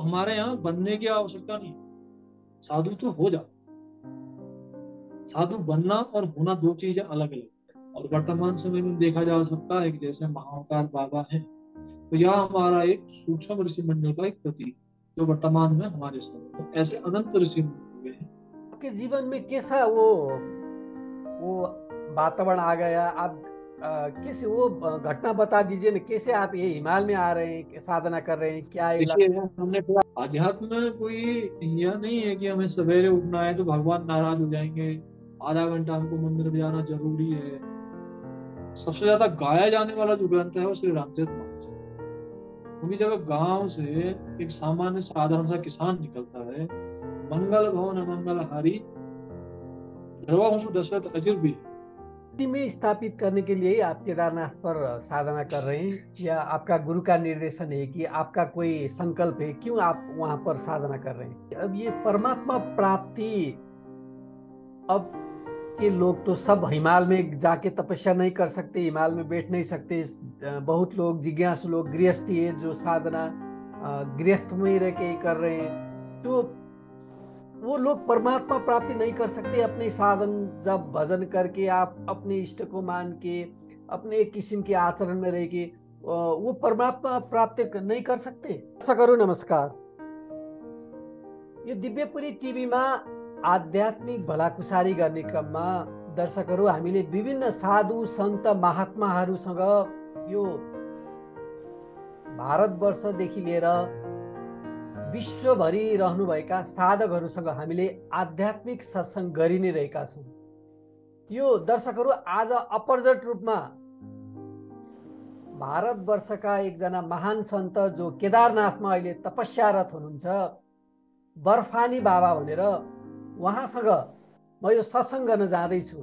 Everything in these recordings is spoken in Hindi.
हमारे यहाँ बनने की आवश्यकता नहीं, साधु तो हो जा। साधु बनना और होना दो चीजें अलग अलग है। और वर्तमान समय में देखा जा सकता है कि जैसे महाअवतार बाबा है, तो यह हमारा एक सूक्ष्म ऋषि मंडल का एक प्रतीक, जो वर्तमान में हमारे समय में ऐसे अनंत ऋषि मंडल हुए हैं। आपके जीवन में कैसा वो वातावरण आ गया? आप कैसे वो घटना बता दीजिए ना, कैसे आप ये हिमालय में आ रहे हैं, साधना कर रहे हैं, क्या ये देखिए, हमने थोड़ा अध्यात्म में कोई यह नहीं है कि हमें सवेरे उठना है तो भगवान नाराज हो जाएंगे, आधा घंटा हमको मंदिर में जाना जरूरी है। सबसे ज्यादा गाया जाने वाला जो ग्रंथ है वो श्री रामचरितमानस। क्योंकि जब गांव से एक सामान्य साधारण सा किसान निकलता है, मंगल भवन मंगल हारी ध्रुव दशरथ अजिर भी, में स्थापित करने के लिए आप केदारनाथ पर साधना कर रहे हैं, या आपका गुरु का निर्देशन है कि आपका कोई संकल्प है, क्यों आप वहां पर साधना कर रहे हैं? अब ये परमात्मा प्राप्ति, अब के लोग तो सब हिमालय में जाके तपस्या नहीं कर सकते, हिमालय में बैठ नहीं सकते। बहुत लोग जिज्ञासु लोग गृहस्थी है जो साधना गृहस्थ में ही रह के ही कर रहे हैं, तो वो लोग परमात्मा प्राप्ति नहीं कर सकते। अपने साधन जब भजन करके आप अपने इष्ट को मान के अपने एक किस्म के आचरण में रह के वो परमात्मा प्राप्ति नहीं कर सकते। दर्शकहरू नमस्कार, यो दिव्यपुरी टिभीमा आध्यात्मिक भलाकुसारी गर्ने क्रममा दर्शकहरू हामीले विभिन्न साधु सन्त महात्माहरूसँग, यो भारतवर्षदेखि लिएर विश्वभरि रहनुभएका साधकहरूसँग हामीले आध्यात्मिक सत्सङ्ग गरि नै रहेका छौँ। यो दर्शकहरू आज अपरजट रूपमा भारतवर्षका एकजना महान सन्त जो केदारनाथमा अहिले तपस्यारत हुनुहुन्छ, बर्फानी बाबा भनेर, उहाँसँग म यो सत्सङ्ग गर्न जाँदैछु।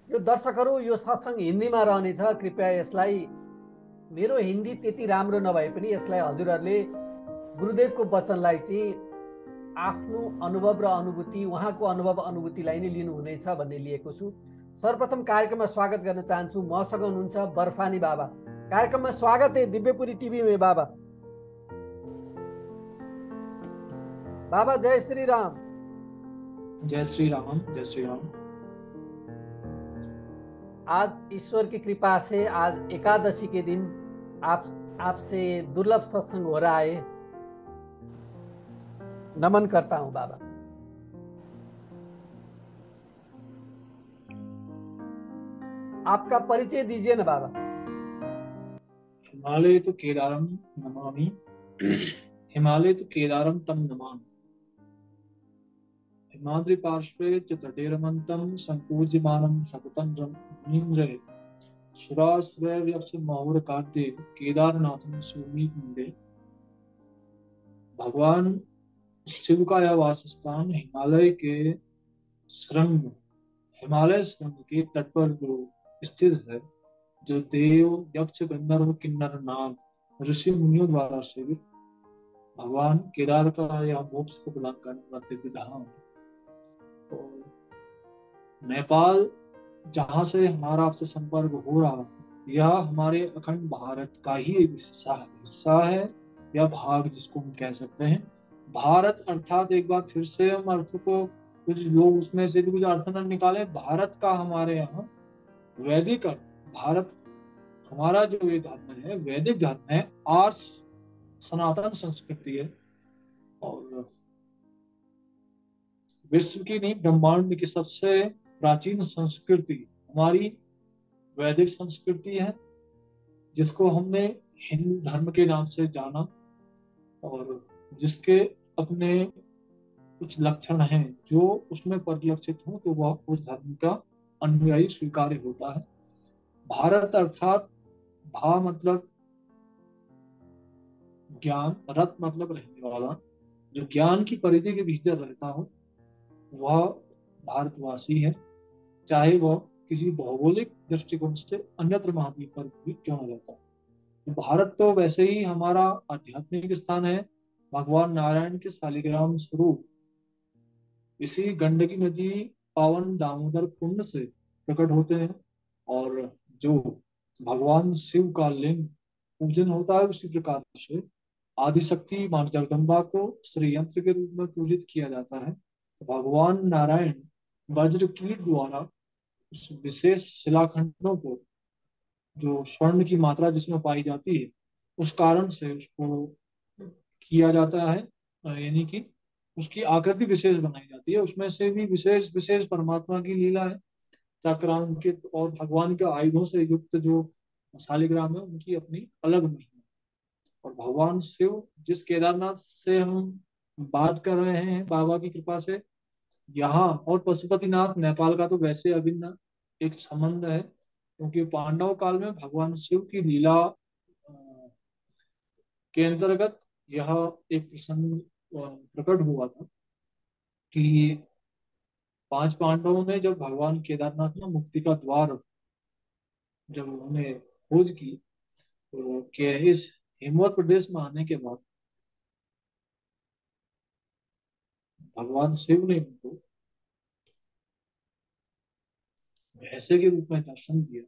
यो दर्शकहरू, यो सत्सङ्ग हिन्दीमा रहनेछ। कृपया यसलाई, मेरो हिन्दी त्यति राम्रो नभए पनि यसलाई हजुरहरूले गुरुदेवको वचनलाई चाहिँ आफ्नो अनुभव र अनुभूति, उहाँको अनुभव अनुभूतिलाई नै लिनुहुनेछ भन्ने लिएको छु। सर्वप्रथम कार्यक्रममा स्वागत गर्न चाहन्छु, मसँग हुनुहुन्छ बर्फानी बाबा। कार्यक्रममा स्वागत है दिव्यपुरी टिभी में बाबा। बाबा जय श्री राम। जय श्री राम, जय श्री राम। आज ईश्वर की कृपा से आज एकादशी के दिन आपसे दुर्लभ सत्संग हो रहा है। नमन करता हूं बाबा। आपका परिचय दीजिए ना बाबा। हिमालय तो केदारम नमामि, हिमालय तो केदारम तम नमामि, हिमाद्रि पार्श्वे च तटेरमन्तं संपूज्यमानं सततं रमणीन्द्रे, सुरासुरैर्यक्ष महोरकाद्ये केदारनाथं सूमि कुंडे। भगवान शिव का यह वासस्थान हिमालय के सुरंग, हिमालय सुरंग के तट पर जो स्थित है, जो देव यक्ष गंधर्व किन्नर नाग ऋषि मुनियों द्वारा सेवित भगवान केदार का यह मोक्ष को प्रदान करने वाला दिव्य धाम है। और नेपाल, जहां से हमारा आपसे संपर्क हो रहा है, यह हमारे अखंड भारत का ही एक हिस्सा है या भाग जिसको हम कह सकते हैं। भारत अर्थात, एक बार फिर से हम अर्थ को, कुछ लोग उसमें से भी कुछ अर्थ न निकाले, भारत का हमारे यहाँ वैदिक अर्थ, भारत हमारा जो ये धर्म है वैदिक धर्म है, आर्ष सनातन संस्कृति है। और विश्व की नहीं, ब्रह्मांड की सबसे प्राचीन संस्कृति हमारी वैदिक संस्कृति है, जिसको हमने हिंदू धर्म के नाम से जाना, और जिसके अपने कुछ लक्षण हैं जो उसमें परिलक्षित हो तो वह उस धर्म का अनुयायी स्वीकार्य होता है। भारत अर्थात भा मतलब ज्ञान, रत मतलब रहने वाला, जो ज्ञान की परिधि के भीतर रहता हो वह भारतवासी है, चाहे वह किसी भौगोलिक दृष्टिकोण से अन्यत्र महाद्वीप पर भी क्यों न रहता। तो भारत तो वैसे ही हमारा आध्यात्मिक स्थान है, भगवान नारायण के शालिग्राम स्वरूप इसी गंडकी नदी पावन दामोदर कुंड से प्रकट होते हैं। और जो भगवान शिव का लिंग पूजन होता है, उसी प्रकार से आदिशक्ति मां जगदम्बा को श्री यंत्र के रूप में पूजित किया जाता है। तो भगवान नारायण वज्र कीट द्वारा उस विशेष शिलाखंडों को, जो स्वर्ण की मात्रा जिसमें पाई जाती है, उस कारण से उसको किया जाता है। यानी कि उसकी आकृति विशेष बनाई जाती है। उसमें से भी विशेष विशेष परमात्मा की लीला है। चक्रांकित और भगवान के आयुधों से युक्त जो शालिग्राम है, उनकी अपनी अलग महिमा। और भगवान शिव, जिस केदारनाथ से हम बात कर रहे हैं बाबा की कृपा से, यहाँ और पशुपतिनाथ नेपाल का तो वैसे अभिन्न एक संबंध है, क्योंकि पांडव काल में भगवान शिव की लीला के अंतर्गत यह एक प्रसंग प्रकट हुआ था कि पांच पांडवों ने जब भगवान केदारनाथ में मुक्ति का द्वार, जब उन्होंने खोज की, तो कि इस हिमवत प्रदेश में आने के बाद भगवान शिव ने उनको भैंसे के रूप में दर्शन दिया।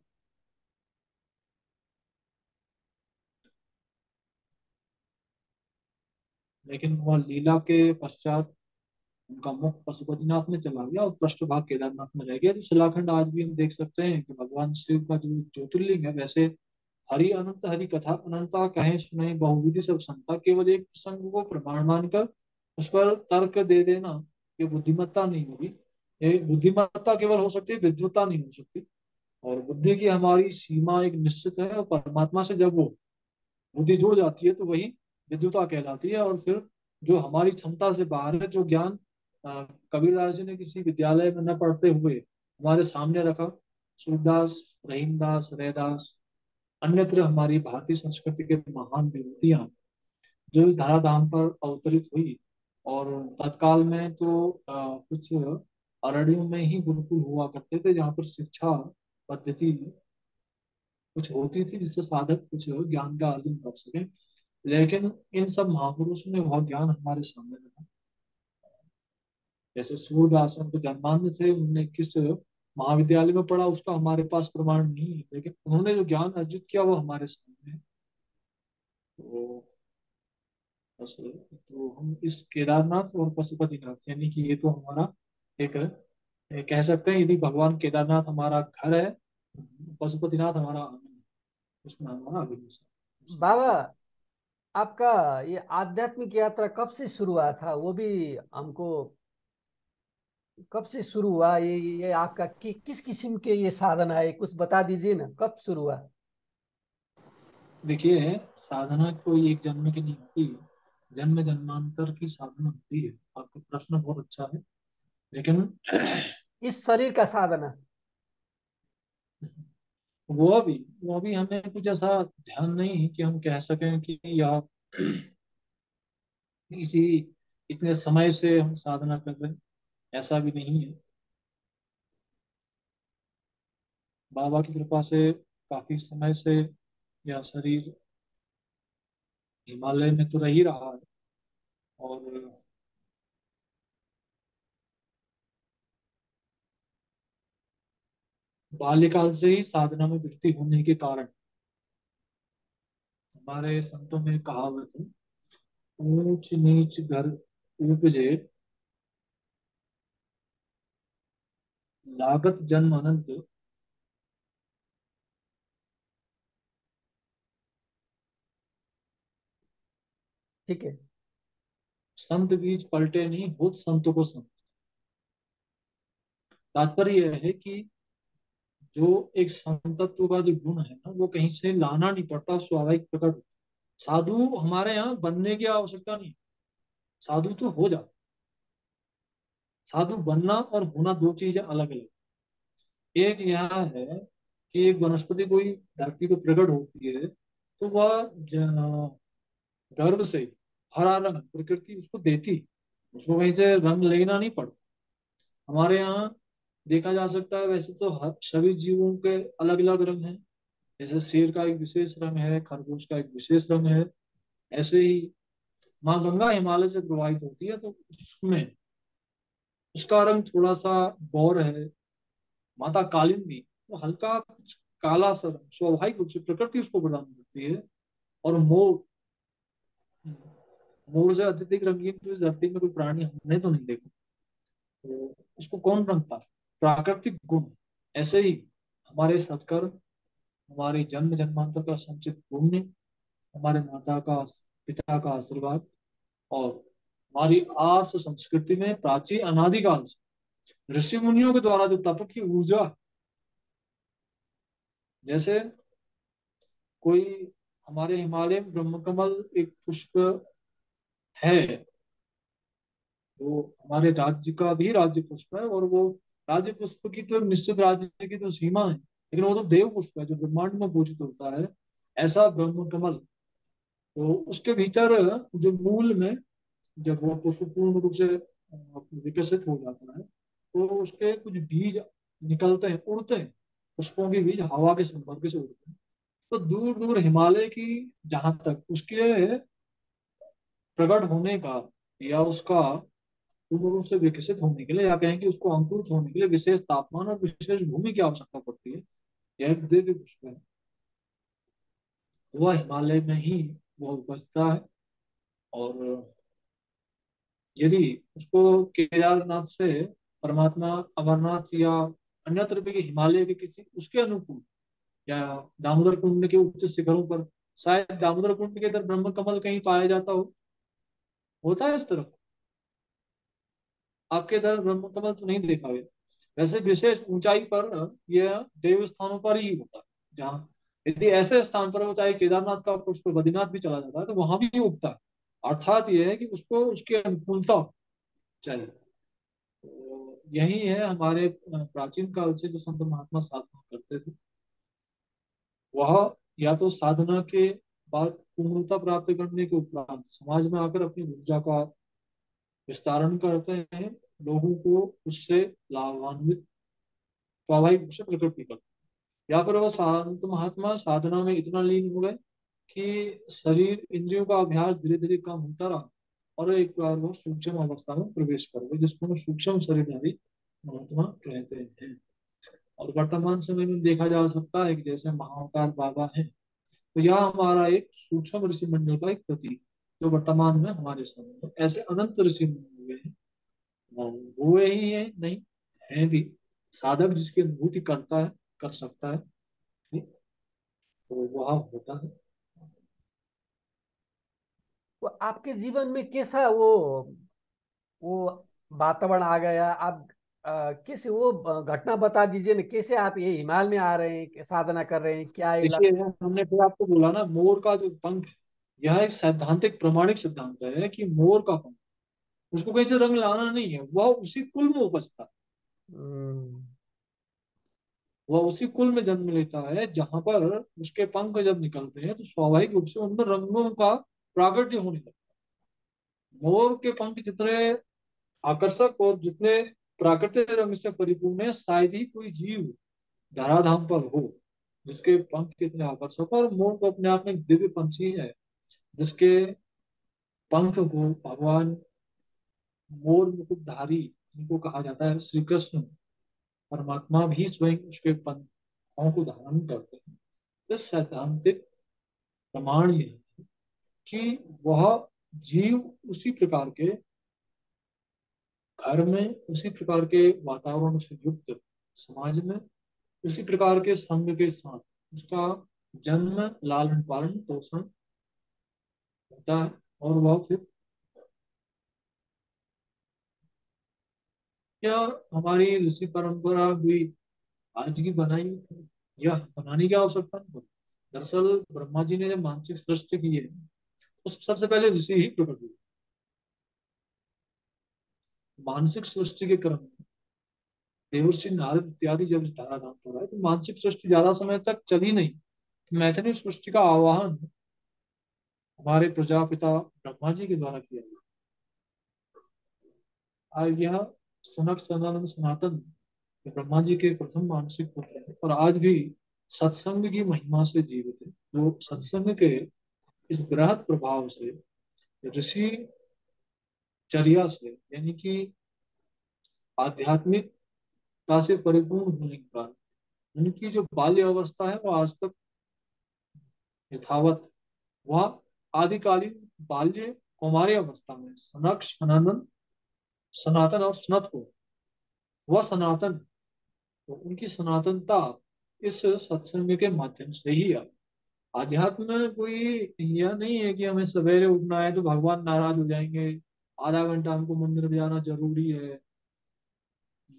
लेकिन वह लीला के पश्चात उनका मुख पशुपतिनाथ में चला गया और पृष्ठभाग केदारनाथ में रह गया। तो शिलाखंड आज भी हम देख सकते हैं कि भगवान शिव का जो ज्योतिर्लिंग है, वैसे हरि अनंत हरि कथा अनंता कहें सुने बहुविधि सब संता, केवल एक प्रसंग को प्रमाण मानकर उस पर तर्क दे देना ये बुद्धिमत्ता नहीं होगी। ये बुद्धिमत्ता केवल हो सकती है, विद्वत्ता नहीं हो सकती। और बुद्धि की हमारी सीमा एक निश्चित है, और परमात्मा से जब वो बुद्धि जुड़ जाती है तो वही विद्युता कहलाती है। और फिर जो हमारी क्षमता से बाहर है, जो ज्ञान कबीरदास जी ने किसी विद्यालय में न पढ़ते हुए हमारे सामने रखा, सूरदास, रहीमदास, रैदास, अन्यत्र हमारी भारतीय संस्कृति के महान विभूतियां जो इस धराधाम पर अवतरित हुई। और तत्काल में तो कुछ अरण्यों में ही गुरुकुल हुआ करते थे, जहाँ पर शिक्षा पद्धति कुछ होती थी, जिससे साधक कुछ ज्ञान का अर्जन कर सके। लेकिन इन सब महापुरुषों ने वह ज्ञान हमारे सामने रखा। जैसे सूरदास तो जन्मांध थे, उन्होंने किस महाविद्यालय में पढ़ा उसका हमारे पास प्रमाण नहीं है, लेकिन उन्होंने जो ज्ञान अर्जित किया वो हमारे सामने है। तो बस, तो हम इस केदारनाथ और पशुपतिनाथ, यानी कि ये तो हमारा एक कह सकते हैं, यदि भगवान केदारनाथ हमारा घर है, पशुपतिनाथ हमारा आंगन है, उसमें हमारा बाबा, अभिनय। आपका ये आध्यात्मिक यात्रा कब से शुरू हुआ था, वो भी हमको कब से शुरू हुआ? ये आपका किस किस्म के ये साधना है, कुछ बता दीजिए ना, कब शुरू हुआ? देखिए, साधना कोई एक जन्म की नहीं होती, जन्म जन्मांतर की साधना होती है। आपका प्रश्न बहुत अच्छा है, लेकिन इस शरीर का साधना। वो भी हमें कुछ ऐसा ध्यान नहीं कि हम कह सकें कि यह इसी इतने समय से हम साधना कर रहे हैं, ऐसा भी नहीं है। बाबा की कृपा से काफी समय से यह शरीर हिमालय में तो रह ही रहा है। और बाल्यकाल से ही साधना में वृत्ति होने के कारण हमारे संतों में कहावत है, ऊंच नीच घर उपजे, लागत जन्म अनंत। ठीक है। संत बीज पलटे नहीं, बहुत संतों को संत। तात्पर्य यह है कि जो एक संतत्व का जो गुण है ना, वो कहीं से लाना नहीं पड़ता, स्वाभाविक प्रकट होता है। साधु हमारे यहाँ बनने की आवश्यकता नहीं, साधु तो हो जा। साधु बनना और होना दो चीजें अलग अलग। एक यह है कि एक वनस्पति कोई धरती को प्रकट होती है, तो वह गर्भ से हरा रंग प्रकृति उसको देती, उसको कहीं से रंग लेना नहीं पड़ता। हमारे यहाँ देखा जा सकता है, वैसे तो हर सभी जीवों के अलग अलग रंग हैं। जैसे शेर का एक विशेष रंग है, खरगोश का एक विशेष रंग है। ऐसे ही माँ गंगा हिमालय से प्रवाहित होती है, तो उसमें उसका रंग थोड़ा सा गौर है। माता कालिंदी, वो हल्का कुछ काला सा रंग स्वाभाविक रूप से प्रकृति उसको प्रदान करती है। और मोर, मोर से अत्यधिक रंगीन तो इस धरती में कोई प्राणी हमने तो नहीं देखा। तो उसको कौन रंगता है? प्राकृतिक गुण। ऐसे ही हमारे सत्कर्म, हमारे जन्म जन्मांतर का संचित पुण्य, हमारे माता का पिता का आशीर्वाद, और हमारी आर्ष संस्कृति में प्राचीन अनादिकाल से ऋषि मुनियों के द्वारा जो तप की ऊर्जा, जैसे कोई हमारे हिमालय में ब्रह्मकमल एक पुष्प है, वो हमारे राज्य का भी राज्य पुष्प है, और वो राज्य पुष्प की तो एक निश्चित राज्य की तो सीमा है, लेकिन वो तो देव पुष्प है जो ब्रह्मांड में पूजित होता है। ऐसा ब्रह्म कमल, तो उसके भीतर जो मूल में जब वो पुष्प पूर्ण रूप से विकसित हो जाता है, तो उसके कुछ बीज निकलते हैं, उड़ते हैं। पुष्पों के बीज हवा के संपर्क से उड़ते हैं, तो दूर दूर हिमालय की, जहां तक उसके प्रकट होने का या उसका पूर्ण रूप से विकसित होने के लिए, या कहें कि उसको अंकुरित होने के लिए विशेष तापमान और विशेष भूमि की आवश्यकता पड़ती है। यह एक दिव्य पुष्प है, वह हिमालय में ही वह उपजता है। और यदि उसको केदारनाथ से परमात्मा अमरनाथ या अन्यत्र भी हिमालय के किसी उसके अनुकूल, या दामोदर कुंड के उच्च शिखरों पर, शायद दामोदर कुंड के इधर ब्रह्म कमल कहीं पाया जाता हो, होता है इस तरफ? आपके इधर ब्रह्म कमल तो नहीं देखा गया। वैसे विशेष ऊंचाई पर यह देव स्थानों पर ही होता है, जहाँ यदि ऐसे स्थान पर वो चाहे केदारनाथ का पुष्प बद्रीनाथ भी चला जाता है तो वहां भी उगता है। अर्थात यह है कि उसको उसकी अनुकूलता चाहिए। तो यही है हमारे प्राचीन काल से जो संत महात्मा साधना करते थे, वह या तो साधना के बाद पूर्णता प्राप्त करने के उपरांत समाज में आकर अपनी ऊर्जा का विस्तारण करते हैं, लोगों को उससे लाभान्वित स्वाभाविक रूप से प्रकट भी करते हैं। या फिर वह संत महात्मा साधना में इतना लीन हो गए कि शरीर इंद्रियों का अभ्यास धीरे धीरे कम होता रहा, और एक बार वो सूक्ष्म अवस्था में प्रवेश कर गए, जिसको हम सूक्ष्म शरीरधारी महात्मा कहते हैं। और वर्तमान समय में देखा जा सकता है कि जैसे महाअवतार बाबा है, तो यह हमारा एक सूक्ष्म ऋषि मंडल का एक प्रतीक, जो वर्तमान में हमारे समय में ऐसे अनंत ऋषि मुनि हुए हैं। वो ही है नहीं, है भी। साधक जिसकी अनुभूति करता है, कर सकता है, ठीक? तो वह होता है। तो आपके जीवन में कैसा वो वातावरण आ गया? आप कैसे वो घटना बता दीजिए ना, कैसे आप ये हिमालय में आ रहे हैं, साधना कर रहे हैं, क्या देखिए, इलाज? हमने फिर आपको बोला ना, मोर का जो पंख है, यह एक सैद्धांतिक प्रमाणिक सिद्धांत है कि मोर का पंख, उसको कहीं से रंग लाना नहीं है, वह उसी कुल में उपजता है। हम्म। वह उसी कुल में जन्म लेता है जहां पर उसके पंख जब निकलते हैं तो स्वाभाविक रूप से उनमें रंगों का प्राकट्य होने लगता है। मोर के पंख जितने आकर्षक और जितने प्राकृतिक रंग से परिपूर्ण है, शायद ही कोई जीव धराधाम पर हो जिसके पंख कितने आकर्षक हो। और मोर तो अपने आप में एक दिव्य पंछी है, जिसके पंख को भगवान मोर मुकुटधारी जिनको कहा जाता है श्री कृष्ण परमात्मा भी स्वयं उसके पंखों को धारण करते हैं। तो सैद्धांतिक प्रमाण ये है कि वह जीव उसी प्रकार के घर में, उसी प्रकार के वातावरण से युक्त समाज में, उसी प्रकार के संघ के साथ उसका जन्म, लालन पालन पोषण होता है। और वह फिर, क्या हमारी ऋषि परंपरा हुई आज की बनाई हुई थी, यह बनाने की आवश्यकता नहीं होती। दरअसल ब्रह्मा जी ने जब मानसिक सृष्टि की है, तो सबसे पहले ऋषि ही प्रकट हुए। मानसिक सृष्टि के क्रम में देवर्षि नारद इत्यादि जब इस धाराधाम पर आए, तो मानसिक सृष्टि ज्यादा समय तक चली नहीं। मैथिली सृष्टि का आवाहन हमारे प्रजापिता ब्रह्मा जी के द्वारा किया गया। आज यह सनक सनातन सनातन ब्रह्मा जी के प्रथम मानसिक पुत्र है, और आज भी सत्संग की महिमा से जीवित है। जो सत्संग के इस बृहद प्रभाव से, ऋषि चर्या से, यानी कि आध्यात्मिकता से परिपूर्ण होने के कारण उनकी जो बाल्य अवस्था है वो आज तक यथावत, वह आदिकालीन बाल्य कौमार्य अवस्था में सनक सनातन सनातन और सनत को, वह सनातन, तो उनकी सनातनता इस सत्संग के माध्यम से ही आई। आध्यात्म में कोई यह नहीं है कि हमें सवेरे उठना है तो भगवान नाराज हो जाएंगे, आधा घंटा हमको मंदिर में जाना जरूरी है।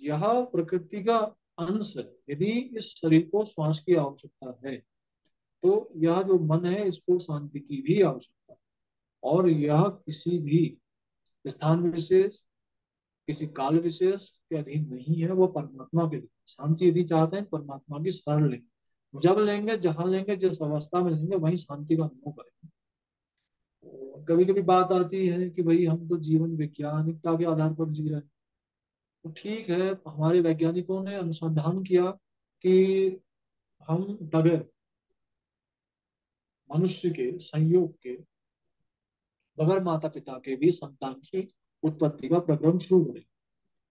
यह प्रकृति का अंश है। यदि इस शरीर को श्वास की आवश्यकता है, तो यह जो मन है इसको शांति की भी आवश्यकता है। और यह किसी भी स्थान विशेष, किसी काल विशेष के अधीन नहीं है, वो परमात्मा के लिए। शांति यदि चाहते हैं परमात्मा की शरण लेंगे, जब लेंगे जहां लेंगे जिस अवस्था में लेंगे वहीं शांति का अनुभव करेंगे। कभी कभी बात आती है कि भाई हम तो जीवन वैज्ञानिकता के आधार पर जी रहे हैं। तो ठीक है, हमारे वैज्ञानिकों ने अनुसंधान किया कि हम बगैर मनुष्य के संयोग के, बगैर माता पिता के भी संतान की उत्पत्ति का प्रक्रम शुरू हो रही।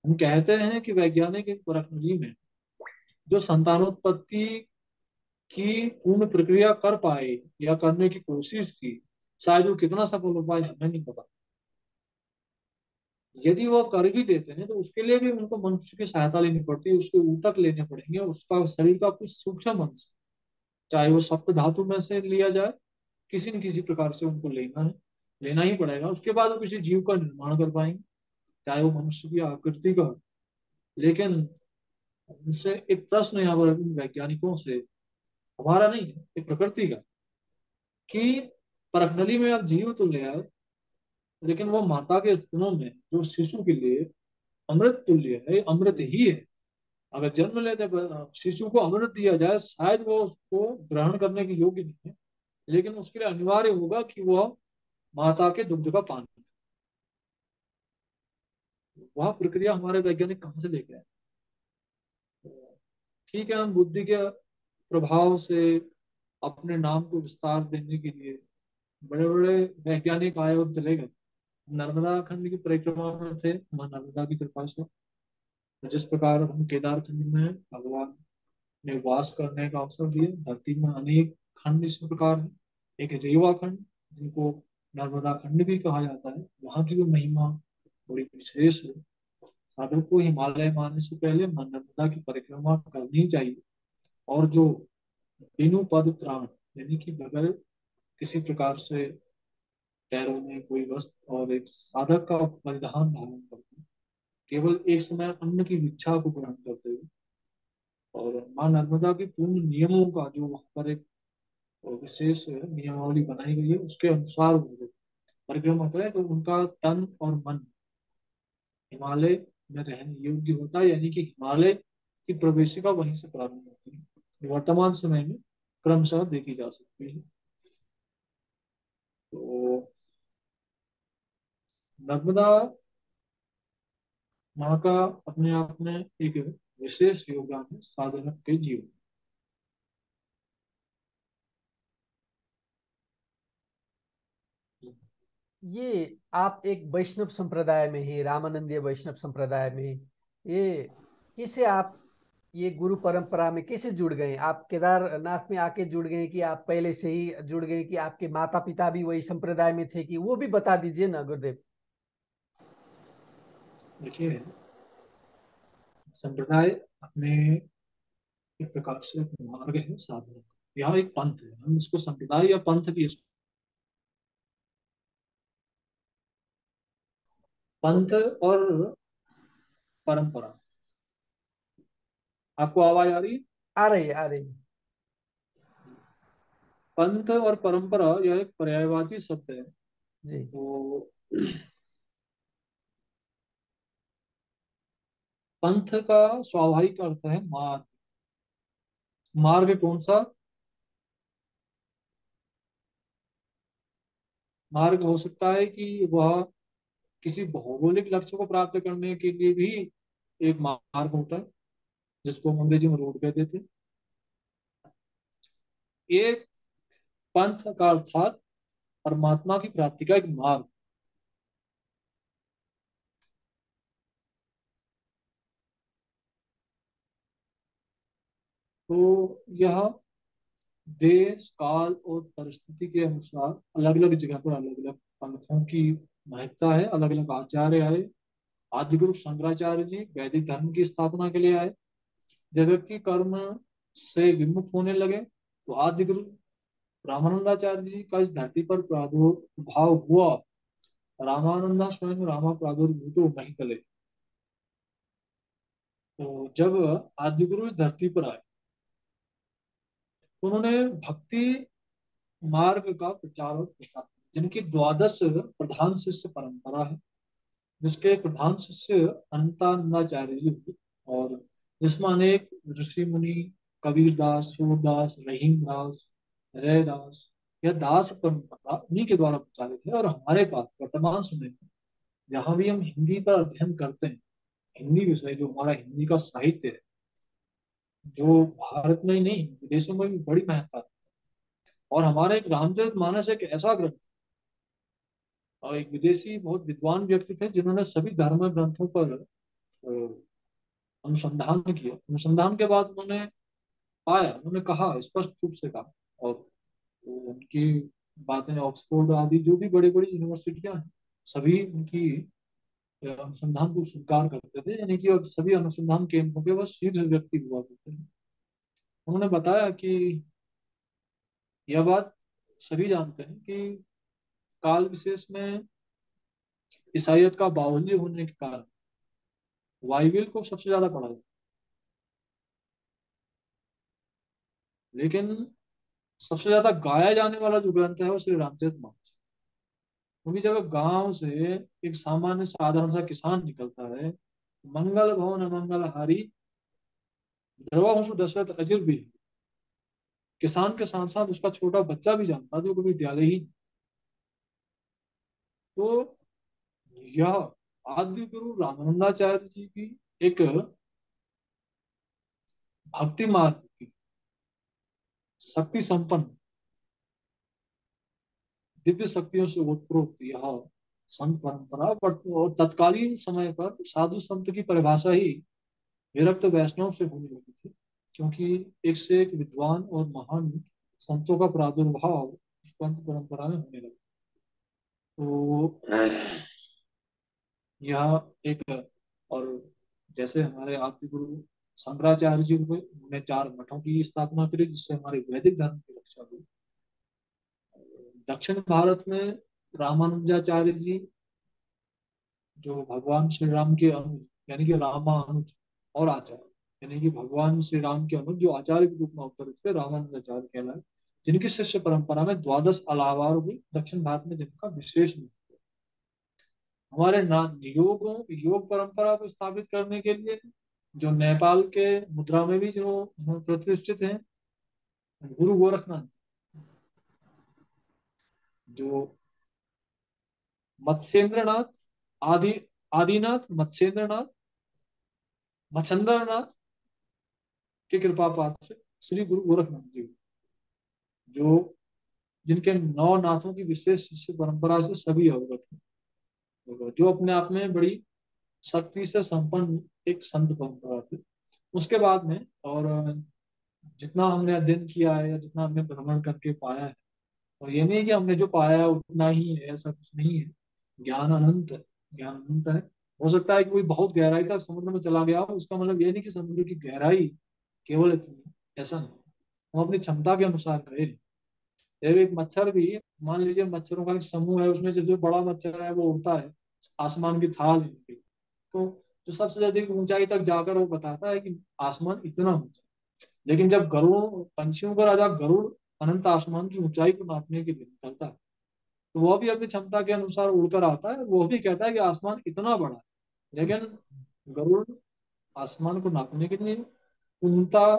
हम कहते हैं कि वैज्ञानिक एक प्रणाली में जो संतानोत्पत्ति की पूर्ण प्रक्रिया कर पाए या करने की कोशिश की, शायद वो कितना सफल हो पाए हमें नहीं पता। यदि वो कर भी देते हैं तो उसके लिए भी उनको मनुष्य की सहायता लेनी पड़ती है, उसके ऊतक लेने पड़ेंगे, उसका शरीर का कुछ सूक्ष्म अंश, चाहे वो सप्त धातु में से लिया जाए, किसी न किसी प्रकार से उनको लेना है, लेना ही पड़ेगा। उसके बाद वो किसी जीव का निर्माण कर पाएंगे, चाहे वो मनुष्य की आकृति का हो। लेकिन उनसे एक प्रश्न यहाँ पर वैज्ञानिकों से, हमारा नहीं है, एक प्रकृति का, कि परखनली में आप जीव तो ले आए, लेकिन वो माता के स्तनों में जो शिशु के लिए अमृत तुल्य है, अमृत ही है। अगर जन्म लेते शिशु को अमृत दिया जाए, शायद वो उसको ग्रहण करने के योग्य नहीं है, लेकिन उसके लिए अनिवार्य होगा कि वह माता के दुग्ध का पान करे। वह प्रक्रिया हमारे वैज्ञानिक कहाँ से लेके आए? ठीक है, हम बुद्धि के प्रभाव से अपने नाम को विस्तार देने के लिए बड़े बड़े वैज्ञानिक आए और चले गए। नर्मदा खंड की परिक्रमा में थे, मां नर्मदा की कृपा से। जिस प्रकार हम केदार खंड में भगवान ने वास करने का अवसर दिया, धरती में अनेक खंड इस प्रकार है। एक रेवा खंड, जिनको नर्मदा खंड भी कहा जाता है, वहां की भी महिमा बड़ी विशेष है। साधक को हिमालय मानने से पहले मां नर्मदा की परिक्रमा करनी चाहिए। और जो बिनु पद त्राण, यानी कि बगैर किसी प्रकार से पैरों में कोई वस्त्र और एक साधक का परिधान धारण करते, केवल एक समय अन्न की भिक्षा को ग्रहण करते हुए, और माँ नर्मदा के पूर्ण नियमों का जो वहाँ पर एक विशेष नियमावली बनाई गई है, उसके अनुसार वो जब परिक्रमा करें तो उनका तन और मन हिमालय में रहने योग्य होता है। यानी कि हिमालय की प्रवेशिका वहीं से प्रारंभ होती है, वर्तमान समय में क्रमशः देखी जा सकती है। तो नर्मदा माँ का अपने आप में एक विशेष योगदान है साधक के जीवन में। ये आप एक वैष्णव संप्रदाय में ही, रामानंदीय वैष्णव संप्रदाय में, ये कैसे आप ये गुरु परंपरा में कैसे जुड़ गए? आप केदारनाथ में आके जुड़ गए कि आप पहले से ही जुड़ गए, कि आपके माता पिता भी वही संप्रदाय में थे, कि वो भी बता दीजिए ना गुरुदेव। देखिए, संप्रदाय अपने एक प्रकार से एक मार्ग है साधना का, यह एक पंथ है, हम इसको संप्रदाय या पंथ भी, पंथ और परंपरा। आपको आवाज आ रही है? आ रही है, आ रही है। पंथ और परंपरा यह एक पर्यायवाची शब्द है। जी। तो पंथ का स्वाभाविक अर्थ है मार्ग। मार्ग कौन सा? मार्ग हो सकता है कि वह किसी भौगोलिक लक्ष्य को प्राप्त करने के लिए भी एक मार्ग होता है, जिसको हम अंग्रेजी में रोड कहते थे। एक पंथ का अर्थात परमात्मा की प्राप्ति का एक मार्ग। तो यह देश काल और परिस्थिति के अनुसार अलग अलग जगह पर अलग अलग पंथों की महत्ता है, अलग अलग आचार्य आए। आदि गुरु शंकराचार्य जी वैदिक धर्म की स्थापना के लिए आए। जब व्यक्ति कर्म से विमुख होने लगे तो आदि गुरु रामानंदाचार्य जी का इस धरती पर प्रादुर्भाव हुआ। रामानंदा स्वयं रामा प्रादुर्भूतो महितले। तो जब आदि गुरु इस धरती पर आए तो उन्होंने भक्ति मार्ग का प्रचार और प्रसार किया, जिनकी द्वादश प्रधान शिष्य परंपरा है, जिसके प्रधान शिष्य अनंतानंदाचार्य जी हुए, और जिसमें अनेक ऋषि मुनि, कबीर दास, सूरदास, रहीम दास, रैदास, यह दास परंपरा उन्हीं के द्वारा प्रचारित है। और हमारे पास वर्तमान समय में जहां भी हम हिंदी पर अध्ययन करते हैं, हिंदी विषय जो हमारा हिंदी का साहित्य है, जो भारत में ही नहीं विदेशों में भी बड़ी महत्ता है। और हमारा एक रामचरितमानस एक ऐसा ग्रंथ, और एक विदेशी बहुत विद्वान व्यक्ति थे जिन्होंने सभी धर्म ग्रंथों पर अनुसंधान किया। अनुसंधान के बाद उन्होंने पाया, उन्होंने कहा, स्पष्ट रूप से कहा, और तो उनकी बातें ऑक्सफोर्ड आदि जो भी बड़ी बड़ी यूनिवर्सिटियां हैं, सभी उनकी अनुसंधान को स्वीकार करते थे, यानी कि सभी अनुसंधान केंद्रों के वह शीर्ष व्यक्ति हुआ करते थे। उन्होंने बताया कि यह बात सभी जानते हैं कि काल विशेष में ईसाइयत का बावली होने के कारण बाइबिल को सबसे ज्यादा पढ़ा जाता है, लेकिन सबसे ज्यादा गाया जाने वाला जो ग्रंथ है वो श्री रामचरितमानस। क्योंकि जब गांव से एक सामान्य साधारण सा किसान निकलता है, मंगल भवन अमंगल हारी, ध्रुवंशु दशरथ अजिर भी है, किसान के साथ साथ उसका छोटा बच्चा भी जानता जो कभी विद्यालय ही। तो यह आदि गुरु रामानंदाचार्य जी की एक भक्ति मार्ग की शक्ति संपन्न, दिव्य शक्तियों से ओतप्रोत यह संत परंपरा, और तत्कालीन समय पर साधु संत की परिभाषा ही विरक्त वैष्णव से होने लगी थी, क्योंकि एक से एक विद्वान और महान संतों का प्रादुर्भाव उस पंथ परंपरा में होने लगा। तो यह एक, और जैसे हमारे आदि गुरु शंकराचार्य जी हुए, उन्होंने 4 मठों की स्थापना करी जिससे हमारे वैदिक धर्म की रक्षा हुई। दक्षिण भारत में रामानुजाचार्य जी, जो भगवान श्री राम के अनुज, यानी कि रामा अनुज और आचार्य, यानी कि भगवान श्री राम के अनुज जो आचार्य के रूप में अवतरित थे, रामानुजाचार्य कहलाए, जिनकी शिष्य परंपरा में द्वादश अलावार हुई, दक्षिण भारत में जिनका विशेष महत्व है। हमारे योग परंपरा को स्थापित करने के लिए जो नेपाल के मुद्रा में भी जो प्रतिष्ठित हैं, गुरु गोरखनाथ, जो मत्स्येंद्रनाथ, आदि आदिनाथ, मत्स्येंद्रनाथ, मच्छंद्रनाथ के कृपा पात्र श्री गुरु गोरखनाथ जी, जो जिनके 9 नाथों की विशेष शिष्य परंपरा से सभी अवगत हैं, जो अपने आप में बड़ी शक्ति से संपन्न एक संत परंपरा थी। उसके बाद में, और जितना हमने अध्ययन किया है या जितना हमने भ्रमण करके पाया है, और ये नहीं कि हमने जो पाया है उतना ही है, ऐसा कुछ नहीं है। ज्ञान अनंत है, ज्ञान अनंत है। हो सकता है कि कोई बहुत गहराई तक समुद्र में चला गया हो, उसका मतलब ये नहीं कि समुद्र की गहराई केवल इतनी है, ऐसा नहीं। हम अपनी क्षमता के अनुसार करें। एक मच्छर भी, मान लीजिए मच्छरों का एक समूह है, उसमें से जो बड़ा मच्छर है वो उड़ता है आसमान की थाल में, तो जो सबसे अधिक ऊंचाई तक जाकर वो बताता है कि आसमान इतना ऊंचा। लेकिन जब गरुड़, पंछियों का राजा गरुड़ अनंत आसमान की ऊंचाई को नापने के लिए निकलता है, तो वह भी अपनी क्षमता के अनुसार उड़कर आता है, वो भी कहता है कि आसमान इतना बड़ा है। लेकिन गरुड़ आसमान को नापने के लिए पूर्णता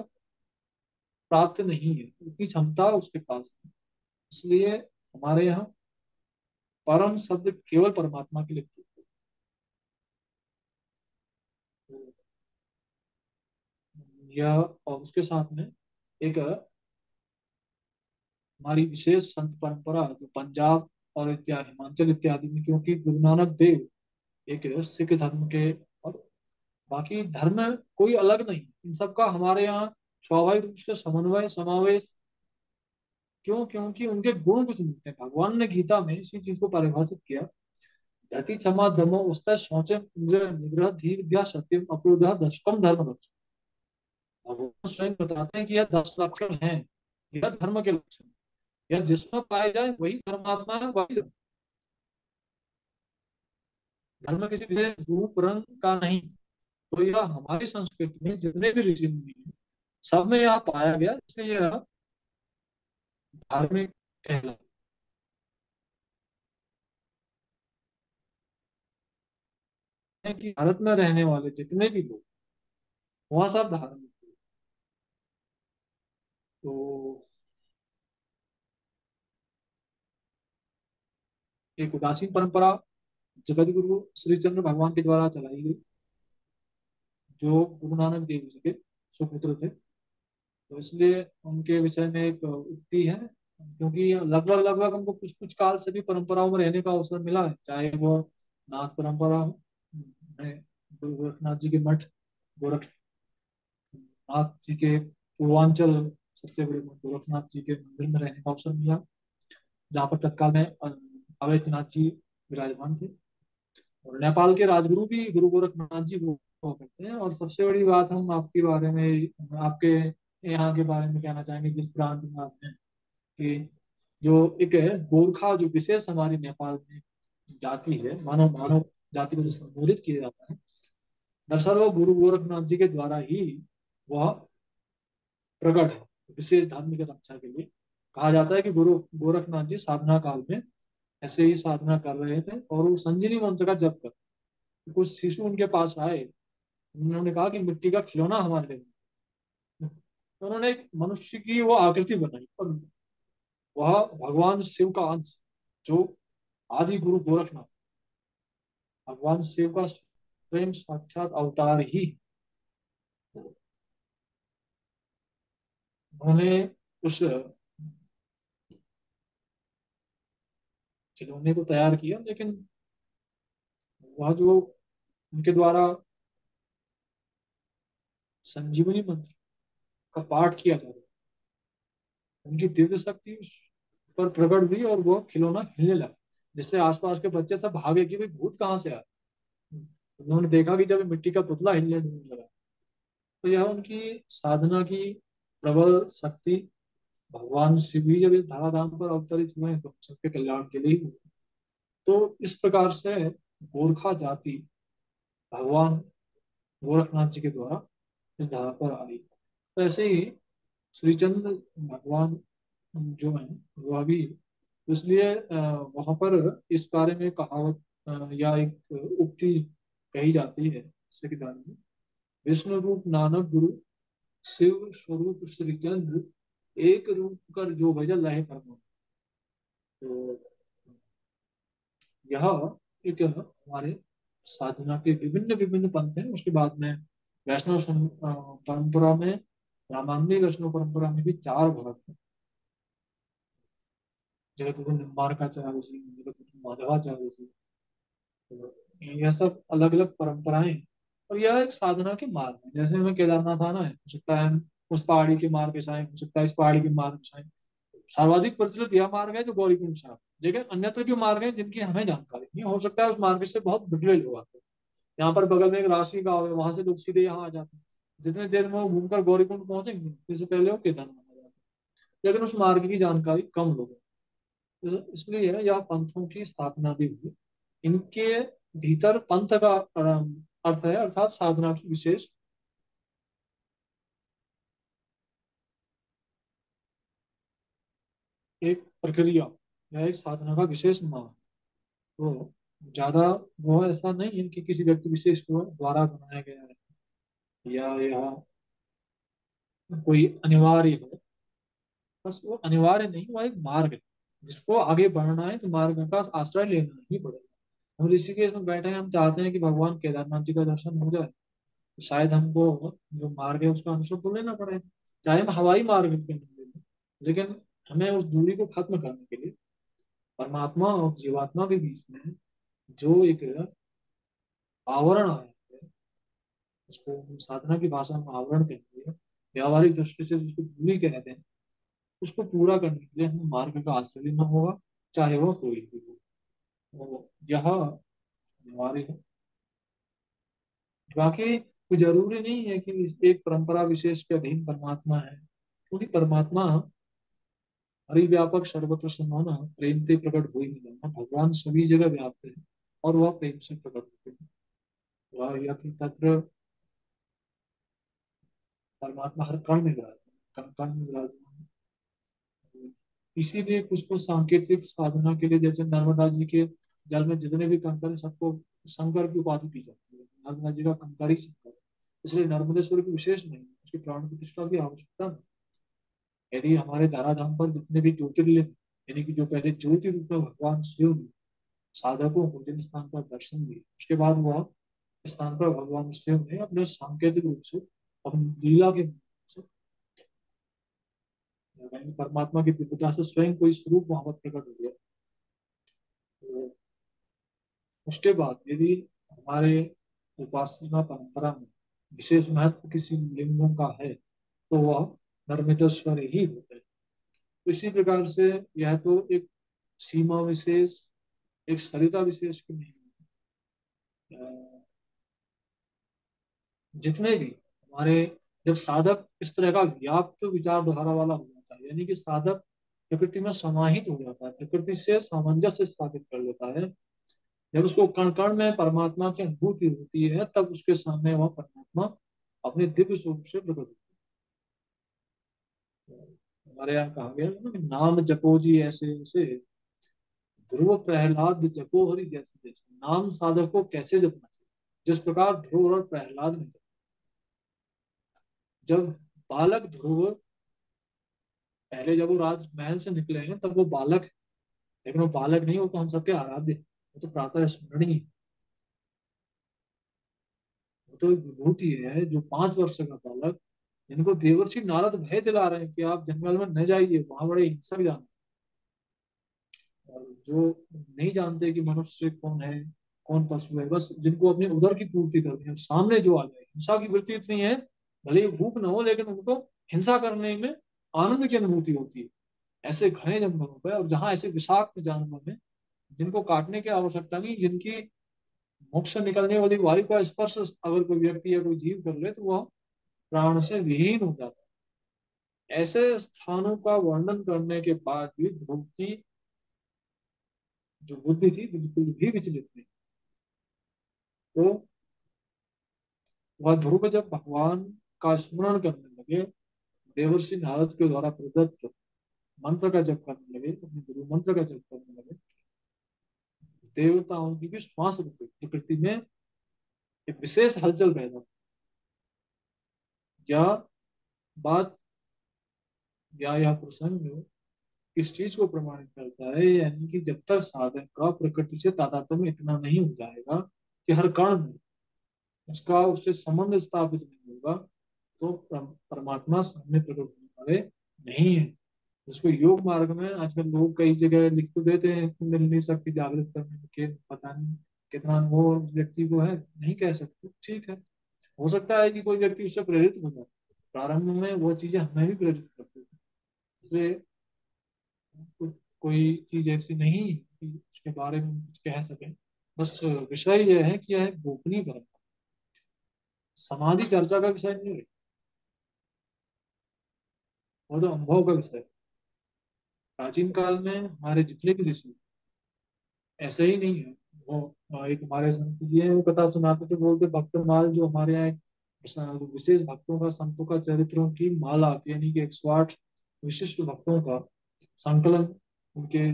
प्राप्त नहीं है, उतनी क्षमता उसके पास है। इसलिए हमारे यहाँ परम शब्द केवल परमात्मा के लिए प्रयुक्त है। यह, और उसके साथ में एक हमारी विशेष संत परंपरा जो पंजाब और इत्यादि हिमाचल इत्यादि में, क्योंकि गुरु नानक देव एक सिख धर्म के, और बाकी धर्म कोई अलग नहीं, इन सबका हमारे यहाँ स्वाभाविक रूप से समन्वय समावेश क्यों? क्योंकि उनके गुण कुछ मिलते हैं। भगवान ने गीता में इसी चीज को परिभाषित किया। धति क्षमा दमो उस्ता शौचम इंद्र निग्रह धीर विद्या सत्यम अक्रोधः दशकम धर्म लक्षण। भगवान स्वयं बताते हैं कि यह 10 लक्षण हैं, यह धर्म के लक्षण। यह जिसमें पाए जाए वही धर्मात्मा है, वही धर्म। धर्म किसी विशेष रूप रंग का नहीं। तो यह हमारी संस्कृति में जितने भी ऋषि मुनि हैं, सब में यह पाया गया, इसलिए यह धार्मिक कहलाता है। कि भारत में रहने वाले जितने भी लोग, वह सब धार्मिक हैं। तो एक उदासीन परंपरा जगत गुरु श्री चंद्र भगवान के द्वारा चलाई गई, जो गुरु नानक देव जी के सुपुत्र थे। तो इसलिए उनके विषय में एक उक्ति है, क्योंकि लगभग लगभग हमको कुछ कुछ काल सभी परंपराओं में रहने का अवसर मिला है, चाहे वो नाथ परंपरा हो, मैं गुरु गोरखनाथ जी के मठ, गोरखनाथ जी के पूर्वांचल सबसे बड़े मठ गोरखनाथ जी के मंदिर में रहने का अवसर मिला, जहाँ पर तत्काल में अवैधनाथ जी विराजमान थे। और नेपाल के राजगुरु भी गुरु गोरखनाथ जी हुआ करते हैं। और सबसे बड़ी बात हम आपके बारे में, आपके यहाँ के बारे में कहना चाहेंगे, जिस प्रांत में आप हैं, कि जो एक है गोरखा, जो विशेष हमारे नेपाल में जाति है, मानव मानव जाति को जो संबोधित किया जाता है, दरअसल वो गुरु गोरखनाथ जी के द्वारा ही वह प्रकट है। विशेष धर्म की रक्षा के लिए कहा जाता है कि गुरु गोरखनाथ जी साधना काल में ऐसे ही साधना कर रहे थे, और वो संजीवनी मंत्र का जप कर, कुछ शिशु उनके पास आए। उन्होंने कहा कि मिट्टी का खिलौना हमारे लिए। तो उन्होंने एक मनुष्य की वो आकृति बनाई, और वह भगवान शिव का अंश, जो आदि गुरु गोरखनाथ, भगवान शिव का स्वयं साक्षात अवतार ही। उन्होंने उस खिलौने को तैयार किया, लेकिन वह जो उनके द्वारा संजीवनी मंत्र का पाठ किया जा रहा है, उनकी दिव्य शक्ति उस पर प्रकट हुई, और वो खिलौना हिलने लगा, जिससे आसपास के बच्चे सब भागे कि भाई भूत कहाँ से आया। उन्होंने देखा कि जब मिट्टी का पुतला हिलने लगा, तो यह उनकी साधना की प्रबल शक्ति। भगवान शिव भी जब इस धराधाम पर अवतरित हुए हैं, तो सबके कल्याण के लिए ही हुए। तो इस प्रकार से गोरखा जाति भगवान गोरखनाथ जी के द्वारा इस धरा पर आई। तो ऐसे ही श्रीचंद्र भगवान जो है वह भी, इसलिए वहां पर इस बारे में कहावत या एक उक्ति कही जाती है सिख धर्म में, विष्णु रूप नानक गुरु, शिव स्वरूप श्रीचंद्र, एक रूप कर जो भजन लहे परम। तो यह एक हमारे साधना के विभिन्न विभिन्न पंथ हैं। उसके बाद में वैष्णव परंपरा में, रामानुजी वैष्णव परंपरा में भी 4 भाग हैं। जगत गुरु निम्बारकाचार्य जी, जगत गुरु माधवाचार्य जी, तो यह सब अलग अलग परंपराएं हैं। और यह एक साधना के मार्ग है। जैसे हमें केदारनाथ आना है, हो सकता है हम उस पहाड़ी के मार्ग पे आए, हो सकता है इस पहाड़ी के मार्ग पे आए। सर्वाधिक प्रचलित यह मार्ग है जो गौरीकुंड साहब, लेकिन अन्यत्र भी मार्ग है जिनकी हमें जानकारी नहीं हो सकता है। उस मार्ग से बहुत बिगड़े लोग आते हैं। यहाँ पर बगल में एक राशि गांव है, वहां से लोग सीधे यहाँ आ जाते हैं। जितनी देर में वो घूमकर गौरीकुंड पहुंचेंगे, इससे पहले वो केदारनाथ आ जाते हैं। लेकिन उस मार्ग की जानकारी कम लोगों को, तो इसलिए यह पंथों की स्थापना भी हुई। इनके भीतर पंथ का अर्थ है, अर्थात साधना की विशेष एक प्रक्रिया या एक साधना का विशेष मार्ग। तो ज्यादा वो ऐसा नहीं है कि किसी व्यक्ति विशेष को द्वारा बनाया गया है, या कोई अनिवार्य है। बस वो अनिवार्य नहीं, वो एक मार्ग है। जिसको आगे बढ़ना है तो मार्ग का आश्रय लेना ही पड़ेगा। हम ऋषिकेश में बैठे हैं, हम चाहते हैं कि भगवान केदारनाथ जी का दर्शन हो जाए, तो शायद हमको जो मार्ग है उसका अनुसरण तो लेना पड़ेगा। चाहे हम हवाई मार्ग क्यों नहीं ले लें, लेकिन हमें उस दूरी को खत्म करने के लिए परमात्मा और जीवात्मा के बीच में जो एक आवरण आया है, उसको हम साधना की भाषा में आवरण कहते हैं, व्यावहारिक दृष्टि से जिसको दूरी कहते हैं, उसको पूरा करने के लिए हमें मार्ग का आश्रय लेना होगा, चाहे वह कोई भी हो। तो यह अनिवार्य है। बाकी कोई जरूरी नहीं है कि इस एक परंपरा विशेष के अधीन परमात्मा है, क्योंकि परमात्मा हरिव्यापक सर्वत्र समान प्रेम से प्रकट हो ही नहीं जाना। भगवान सभी जगह व्याप्त है और वह प्रेम से प्रकट होते हैं। वह यत्र तत्र परमात्मा हर कण में विराजमान, कण कण में विराजमान है। इसीलिए कुछ को सांकेतिक साधना के लिए, जैसे नर्मदा जी के जल में जितने भी कंकर हैं, सबको शंकर की उपाधि दी जाती है। नर्मदा जी का कंकर ही शंकर है। इसलिए नर्मदेश्वर की विशेष नहीं, उसकी प्राण प्रतिष्ठा की आवश्यकता नहीं। यदि हमारे धराधाम पर जितने भी ज्योतिर्लिंग, यानी कि जो पहले ज्योति रूप में भगवान शिव ने साधकों को जिन स्थान पर दर्शन दिए, उसके बाद वह स्थान पर भगवान शिव ने अपने सांकेतिक रूप से, अपनी लीला के माध्यम से, यानी परमात्मा की दिव्यता से स्वयं कोई स्वरूप वहां पर प्रकट हो गया। तो उसके बाद यदि हमारे उपासना परंपरा में विशेष महत्व किसी लिंगों का है, तो वह नर्मदेश्वर ही होते हैं। तो इसी प्रकार से यह तो एक सीमा विशेष, एक सरिता विशेष की नहीं है। जितने भी हमारे, जब साधक इस तरह का व्याप्त विचारधारा वाला हो जाता है, यानी कि साधक प्रकृति में समाहित हो जाता है, प्रकृति से सामंजस्य स्थापित कर लेता है, जब उसको कण कण में परमात्मा की अनुभूति होती है, तब उसके सामने वह परमात्मा अपने दिव्य स्वरूप से प्रकट होता है। हमारे यहाँ कहा गया है ना कि नाम जपो जी ऐसे ऐसे, ध्रुव प्रहलाद जपो हरि जैसे जैसे। नाम साधक को कैसे जपना चाहिए, जिस प्रकार ध्रुव और प्रहलाद ने जपा। जब बालक ध्रुव, पहले जब वो राजमहल से निकले हैं तब वो बालक है, लेकिन वो बालक नहीं, वो तो हम सबके आराध्य हैं। वो तो प्रातः स्मरणीय है। वो तो एक विभूति है, जो 5 वर्ष का बालक, जिनको देवर्षि नारद भय दिला रहे हैं कि आप जंगल में न जाइए, वहां बड़े हिंसक जानवर, और जो नहीं जानते कि मनुष्य कौन है, कौन पशु है, बस जिनको अपने उदर की पूर्ति करनी है, सामने जो आ जाए। हिंसा की वृत्ति इतनी है, भले ही भूख न हो, लेकिन उनको हिंसा करने में आनंद की अनुभूति होती है। ऐसे घने जंगलों पे, और जहाँ ऐसे विषाक्त जानवर हैं जिनको काटने की आवश्यकता नहीं, जिनकी मुख से निकलने वाली वायु का स्पर्श अगर कोई व्यक्ति या कोई जीव कर ले, तो वह प्राण से विहीन हो जाता है। ऐसे स्थानों का वर्णन करने के बाद भी ध्रुव की जो बुद्धि थी बिल्कुल भी विचलित नहीं। तो वह ध्रुव जब भगवान का स्मरण करने लगे, देवर्षि नारद के द्वारा प्रदत्त मंत्र का जप करने लगे, अपने गुरु मंत्र का जप करने लगे, देवताओं की भी श्वास रुक गई। प्रकृति में एक विशेष हलचल पैदा हुई। यह बात या यह प्रसंग किस चीज को प्रमाणित करता है, यानी कि जब तक साधक का प्रकृति से तादात्म्य इतना नहीं हो जाएगा कि हर कण में उसका उससे संबंध स्थापित नहीं होगा, तो परमात्मा सामने प्रकट होने वाले नहीं है। उसको योग मार्ग में आजकल लोग कई जगह लिख तो देते हैं कुंडलिनी शक्ति जागृत करने के, पता नहीं कितना वो व्यक्ति को है, नहीं कह सकते, ठीक है। हो सकता है कि कोई व्यक्ति उससे प्रेरित हो जाए। प्रारंभ में वो चीजें हमें भी प्रेरित करती है, इसलिए कोई चीज ऐसी नहीं कि उसके बारे में कुछ कह सके। बस विषय यह है कि यह गोपनीय परंपरा, समाधि चर्चा का विषय नहीं है, वो तो अनुभव का विषय है। प्राचीन काल में हमारे जितने भी ऋषि ऐसे ही नहीं है। वो एक हमारे संत जी हैं, वो कथा सुनाते थे, बोलते भक्तमाल, जो हमारे यहाँ एक विशेष भक्तों का, संतों का चरित्रों की माला, यानी कि 108 विशिष्ट भक्तों का संकलन, उनके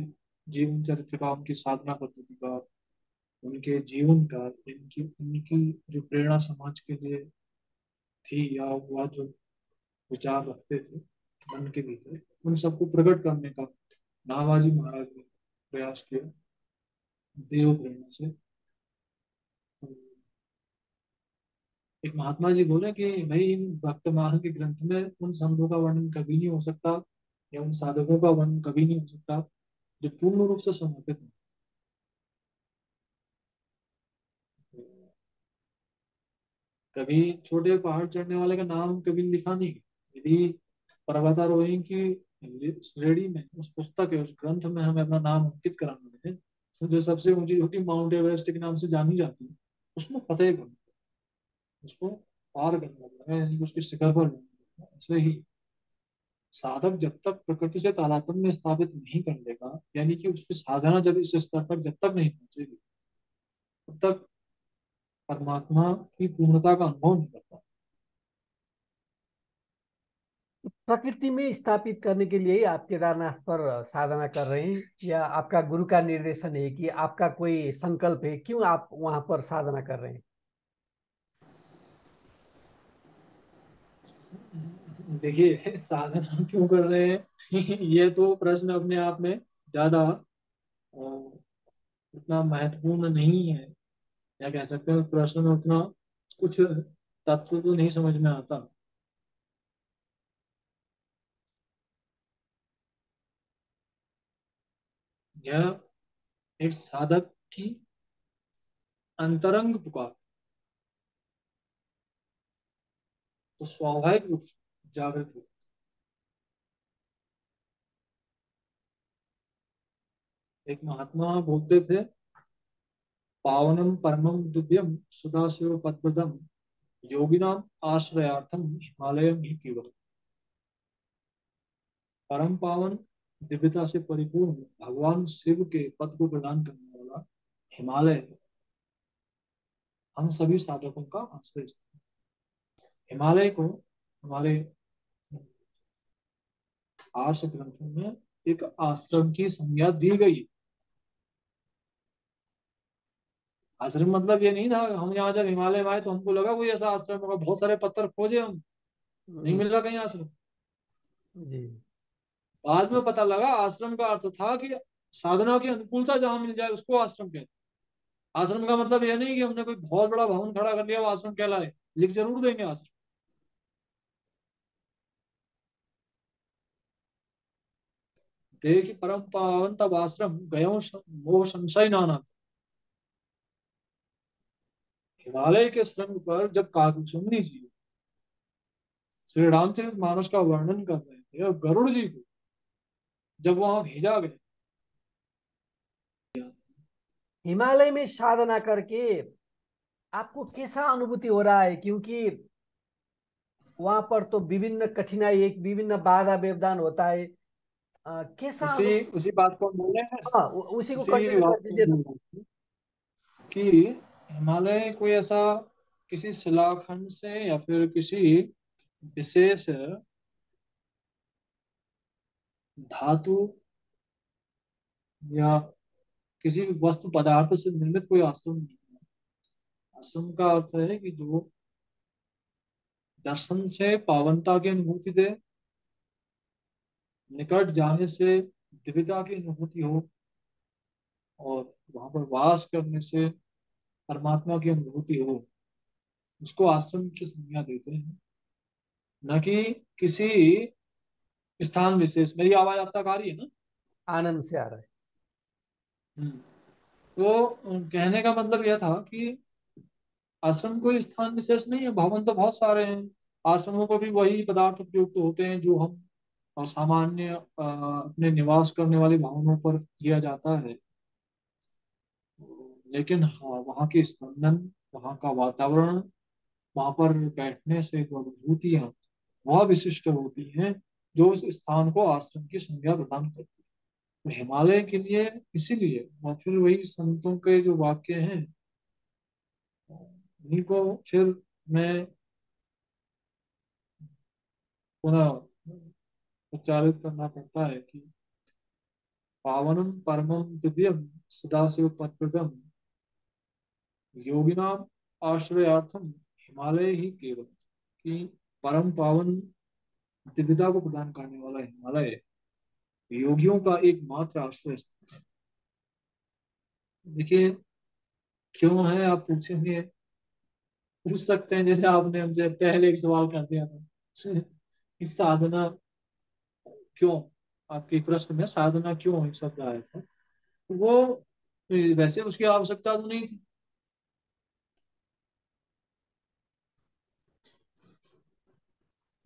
जीवन चरित्र का, उनकी साधना पद्धति का, उनके जीवन का, इनकी उनकी जो प्रेरणा समाज के लिए थी, या वह जो विचार रखते थे मन के भीतर, उन सबको प्रकट करने का नाभाजी महाराज ने प्रयास किया, देव प्रेरणा से। एक महात्मा जी बोले कि भाई इन भक्तमाल के ग्रंथ में उन संतों का वर्णन कभी नहीं हो सकता, या उन साधकों का वर्णन कभी नहीं हो सकता जो पूर्ण रूप से समर्पित हैं। कभी छोटे पहाड़ चढ़ने वाले का नाम कभी लिखा नहीं। यदि पर्वतारोही की श्रेणी में, उस पुस्तक है, उस ग्रंथ में हमें अपना नाम अंकित कराना है, तो जो सबसे ऊंची चोटी माउंट एवरेस्ट के नाम से जानी जाती है, उसमें फतेह करना, उसको पार करना है, यानी कि उसके शिखर पर जाना है। ऐसे ही साधक जब तक प्रकृति से तादात्म्य स्थापित नहीं कर लेगा, यानी कि उसकी साधना जब इस स्तर तक जब तक नहीं पहुंचेगी, तब तक परमात्मा की पूर्णता का अनुभव नहीं करता। प्रकृति में स्थापित करने के लिए ही आप केदारनाथ पर साधना कर रहे हैं, या आपका गुरु का निर्देशन है कि आपका कोई संकल्प है, क्यों आप वहां पर साधना कर रहे हैं? देखिए, साधना क्यों कर रहे हैं ये तो प्रश्न अपने आप में ज्यादा उतना महत्वपूर्ण नहीं है, या कह सकते हैं उस प्रश्न में उतना कुछ तत्व तो नहीं समझ में आता। यह एक साधक की अंतरंग पुकार, तो स्वाभाविक रूप से जागृत हो। एक महात्मा बोलते थे, पावनम परमम दिव्यम सदाशिव पद्मदम योगिनाम आश्रयार्थम हिमालयम ही केवल। परम पावन, दिव्यता से परिपूर्ण भगवान शिव के पद को प्रदान करने वाला हिमालय हम सभी साधकों का आश्रय स्थल। हिमालय को हमारे आर्ष ग्रंथों में एक आश्रम की संज्ञा दी गई। आश्रम मतलब ये नहीं था, हम यहाँ जब हिमालय में आए तो हमको लगा कोई ऐसा आश्रम होगा, बहुत सारे पत्थर खोजे हम, नहीं हम्म, मिल रहा कहीं आश्रम। जी। बाद में पता लगा आश्रम का अर्थ था कि साधना की अनुकूलता जहां मिल जाए उसको आश्रम कहते हैं। आश्रम का मतलब यह नहीं कि हमने कोई बहुत बड़ा भवन खड़ा कर लिया वो आश्रम कहलाए, लिख जरूर देंगे आश्रम। देख परम पावन तब आश्रम गयो मोह संशय नाना। हिमालय के श्रृंग पर जब काकसुंदी जी श्री रामचरित मानस का वर्णन कर रहे थे, और गरुड़ जी को जब वहां भेजा गया, हिमालय में साधना करके आपको कैसा अनुभूति हो रहा है? क्योंकि वहां पर तो विभिन्न कठिनाई, एक विभिन्न बाधा व्यवधान होता है। कैसा उसी अनुभव? उसी बात को हम बोले हैं, हाँ, उसी को उसी कंटिन्यू बात कर को हम दीजिए बोल ना। रहे हैं कि हिमालय कोई ऐसा किसी शिलाखंड से या फिर किसी विशेष धातु या किसी भी वस्तु पदार्थ से निर्मित कोई आश्रम नहीं है। आश्रम का अर्थ है कि जो दर्शन से पावनता की अनुभूति दे, निकट जाने से दिव्यता की अनुभूति हो, और वहां पर वास करने से परमात्मा की अनुभूति हो, उसको आश्रम की संज्ञा देते हैं। न कि किसी स्थान विशेष। मेरी आवाज आप तक आ रही है ना? आनंद से आ रहा है। हम्म। तो कहने का मतलब यह था कि आश्रम कोई स्थान विशेष नहीं है, भवन तो बहुत सारे हैं। आश्रमों को भी वही पदार्थ उपयुक्त होते हैं जो हम सामान्य अपने निवास करने वाले भवनों पर किया जाता है। लेकिन हाँ, वहाँ के स्पंदन, वहाँ का वातावरण, वहाँ पर बैठने से जो अनुभूतियाँ वह विशिष्ट होती हैं, जो उस स्थान को आश्रम की संज्ञा प्रदान करती है। तो हिमालय के लिए इसीलिए, और फिर वही संतों के जो वाक्य हैं उन्हीं को फिर मैं पुनः उच्चारित करना पड़ता है कि पावनम परमम दिव्यम सदाशिव पदप्रदम योगिनाम आश्रयार्थम हिमालय ही केवल। कि परम पावन दिव्यता को प्रदान करने वाला हिमालय योगियों का एकमात्र आश्रय स्थल है। देखिए, क्यों है आप पूछेंगे, पूछ सकते हैं, जैसे आपने हमसे पहले एक सवाल कर दिया था कि साधना क्यों, आपके प्रश्न में साधना क्यों एक शब्द आया था, तो वो वैसे उसकी आवश्यकता तो नहीं थी,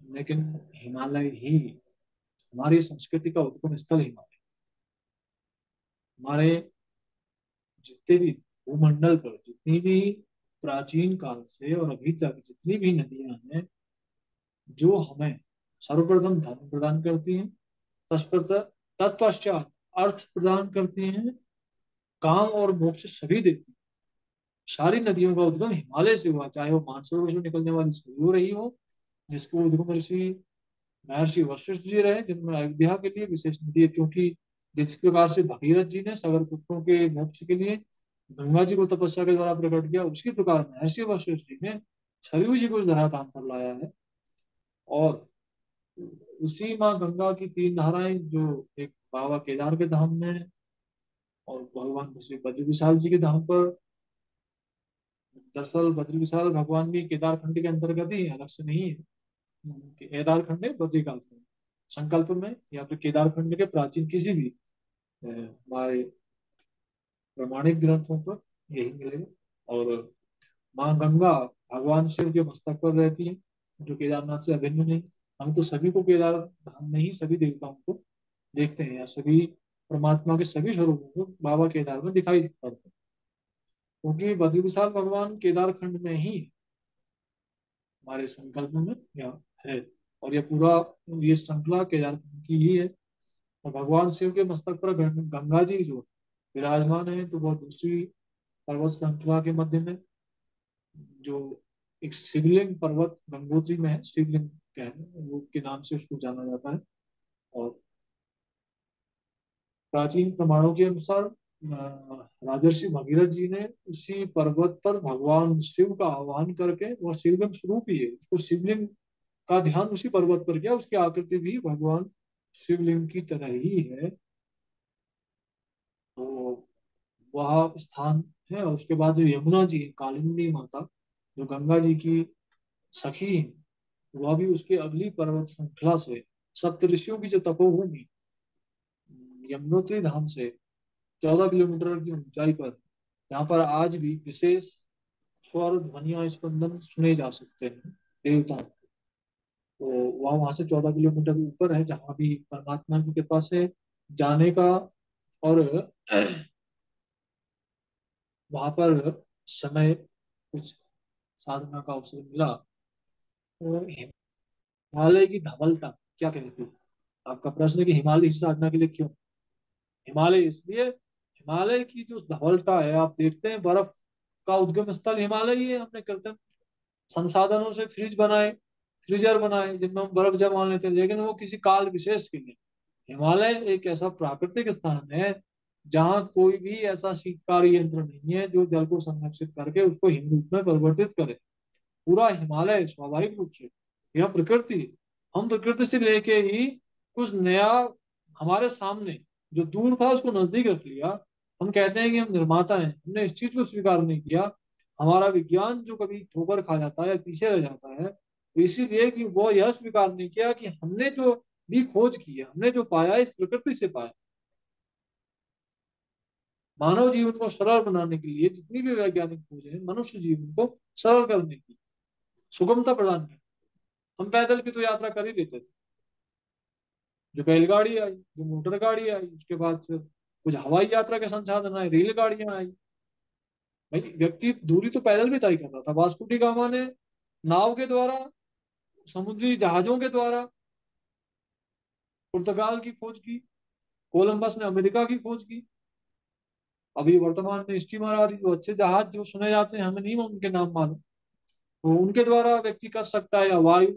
लेकिन हिमालय ही हमारी संस्कृति का उद्गम स्थल हिमालय। हमारे जितने भी भूमंडल पर जितनी भी प्राचीन काल से और अभी तक जितनी भी नदियां हैं, जो हमें सर्वप्रथम धर्म प्रदान करती हैं, तत्पश्चात अर्थ प्रदान करती हैं, काम और मोक्ष सभी देती हैं। सारी नदियों का उद्गम हिमालय से हुआ, चाहे वो मानसरोवर से निकलने वाली सरयू रही हो, जिसको उद्गम ऋषि महर्षि वशिष्ठ जी रहे, जिनमें अयोध्या के लिए विशेष नदी है, क्योंकि जिस प्रकार से भगीरथ जी ने सगर पुत्रों के मोक्ष के लिए गंगा जी को तपस्या के द्वारा प्रकट किया, उसी प्रकार महर्षि वशिष्ठ जी ने सरयू जी को इस धरातल पर लाया है। और उसी माँ गंगा की तीन धाराएं, जो एक बाबा केदार के धाम में है और भगवान श्री बद्री विशाल जी के धाम पर। दरअसल बद्री विशाल भगवान भी केदार खंड के अंतर्गत ही है, अलग से नहीं है। केदार खंड है बद्रिकाल खंड संकल्प में, या फिर केदार खंड के प्राचीन किसी भी हमारे प्रमाणिक ग्रंथों पर यही मिलेगा। और माँ गंगा भगवान शिव के मस्तक पर रहती है, जो केदारनाथ से अभिन्न नहीं। हम तो सभी को केदार धाम में ही सभी देवताओं को देखते हैं, या सभी परमात्मा के सभी स्वरूपों को बाबा केदार में दिखाई पड़ते हैं, क्योंकि बद्री विशाल भगवान केदार खंड में ही हमारे संकल्प में या है। और ये पूरा ये श्रृंखला केदार खंड की ही है। और भगवान शिव के मस्तक पर गंगा जी जो विराजमान है, तो वह दूसरी पर्वत श्रृंखला के मध्य में, जो एक शिवलिंग पर्वत गंगोत्री में है, शिवलिंग कहते वो के नाम से उसको जाना जाता है। और प्राचीन प्रमाणों के अनुसार राजर्षि भगीरथ जी ने उसी पर्वत पर भगवान शिव का आह्वान करके, वह शिवलिंग स्वरूप ही है, उसको शिवलिंग का ध्यान उसी पर्वत पर किया। उसकी आकृति भी भगवान शिवलिंग की तरह ही है। तो वह स्थान है। और उसके बाद जो यमुना जी कालिंदी माता, जो गंगा जी की सखी है, वह भी उसके अगली पर्वत श्रृंखला से सप्तऋषियों की जो तपोभूमि यमुनोत्री धाम से 14 किलोमीटर की ऊंचाई पर, जहाँ पर आज भी विशेष स्वर ध्वनिया स्पंदन सुने जा सकते हैं देवताओं। तो वह वहां से 14 किलोमीटर ऊपर है, जहाँ भी परमात्मा की कृपा से जाने का और वहां पर समय कुछ साधना का अवसर मिला। तो हिमालय की धवलता क्या कहती है? आपका प्रश्न है कि हिमालय इस साधना के लिए क्यों? हिमालय इसलिए, हिमालय की जो धवलता है, आप देखते हैं बर्फ का उद्गम स्थल हिमालय ही है। हमने कृत्रिम संसाधनों से फ्रिज बनाए, फ्रीजर बनाए, जिनमें हम बर्फ जमा लेते हैं, लेकिन वो किसी काल विशेष के लिए। हिमालय एक ऐसा प्राकृतिक स्थान है जहाँ कोई भी ऐसा शीतकारी यंत्र नहीं है जो जल को संरक्षित करके उसको हिम रूप में परिवर्तित करे। पूरा हिमालय स्वाभाविक रूप से, यह प्रकृति है। हम प्रकृति से लेके ही कुछ नया हमारे सामने जो दूर था उसको नजदीक रख लिया। हम कहते हैं कि हम निर्माता हैं, हमने इस चीज को स्वीकार नहीं किया। हमारा विज्ञान जो कभी ठोकर खा जाता है या पीछे रह जाता है, तो इसीलिए कि वो यह स्वीकार नहीं किया कि हमने जो भी खोज की है, हमने जो पाया इस प्रकृति से पाया। मानव जीवन को सरल बनाने के लिए जितनी भी वैज्ञानिक खोज है, मनुष्य जीवन को सरल करने की, सुगमता प्रदान करने। हम पैदल भी तो यात्रा कर ही लेते थे। जो बैलगाड़ी आई, जो मोटर गाड़ी आई, उसके बाद फिर कुछ हवाई यात्रा के संसाधन आए, रेलगाड़ियां आई। भाई व्यक्ति दूरी तो पैदल भी तय कर रहा था। वास्को डी गामा ने नाव के द्वारा, समुद्री जहाजों के द्वारा पुर्तगाल की खोज की। कोलंबस ने अमेरिका की खोज की। अभी वर्तमान में स्टीमर आदि जो अच्छे जहाज जो सुने जाते हैं, हमें नहीं उनके नाम मालूम, तो उनके द्वारा व्यक्ति कर सकता है, या वायु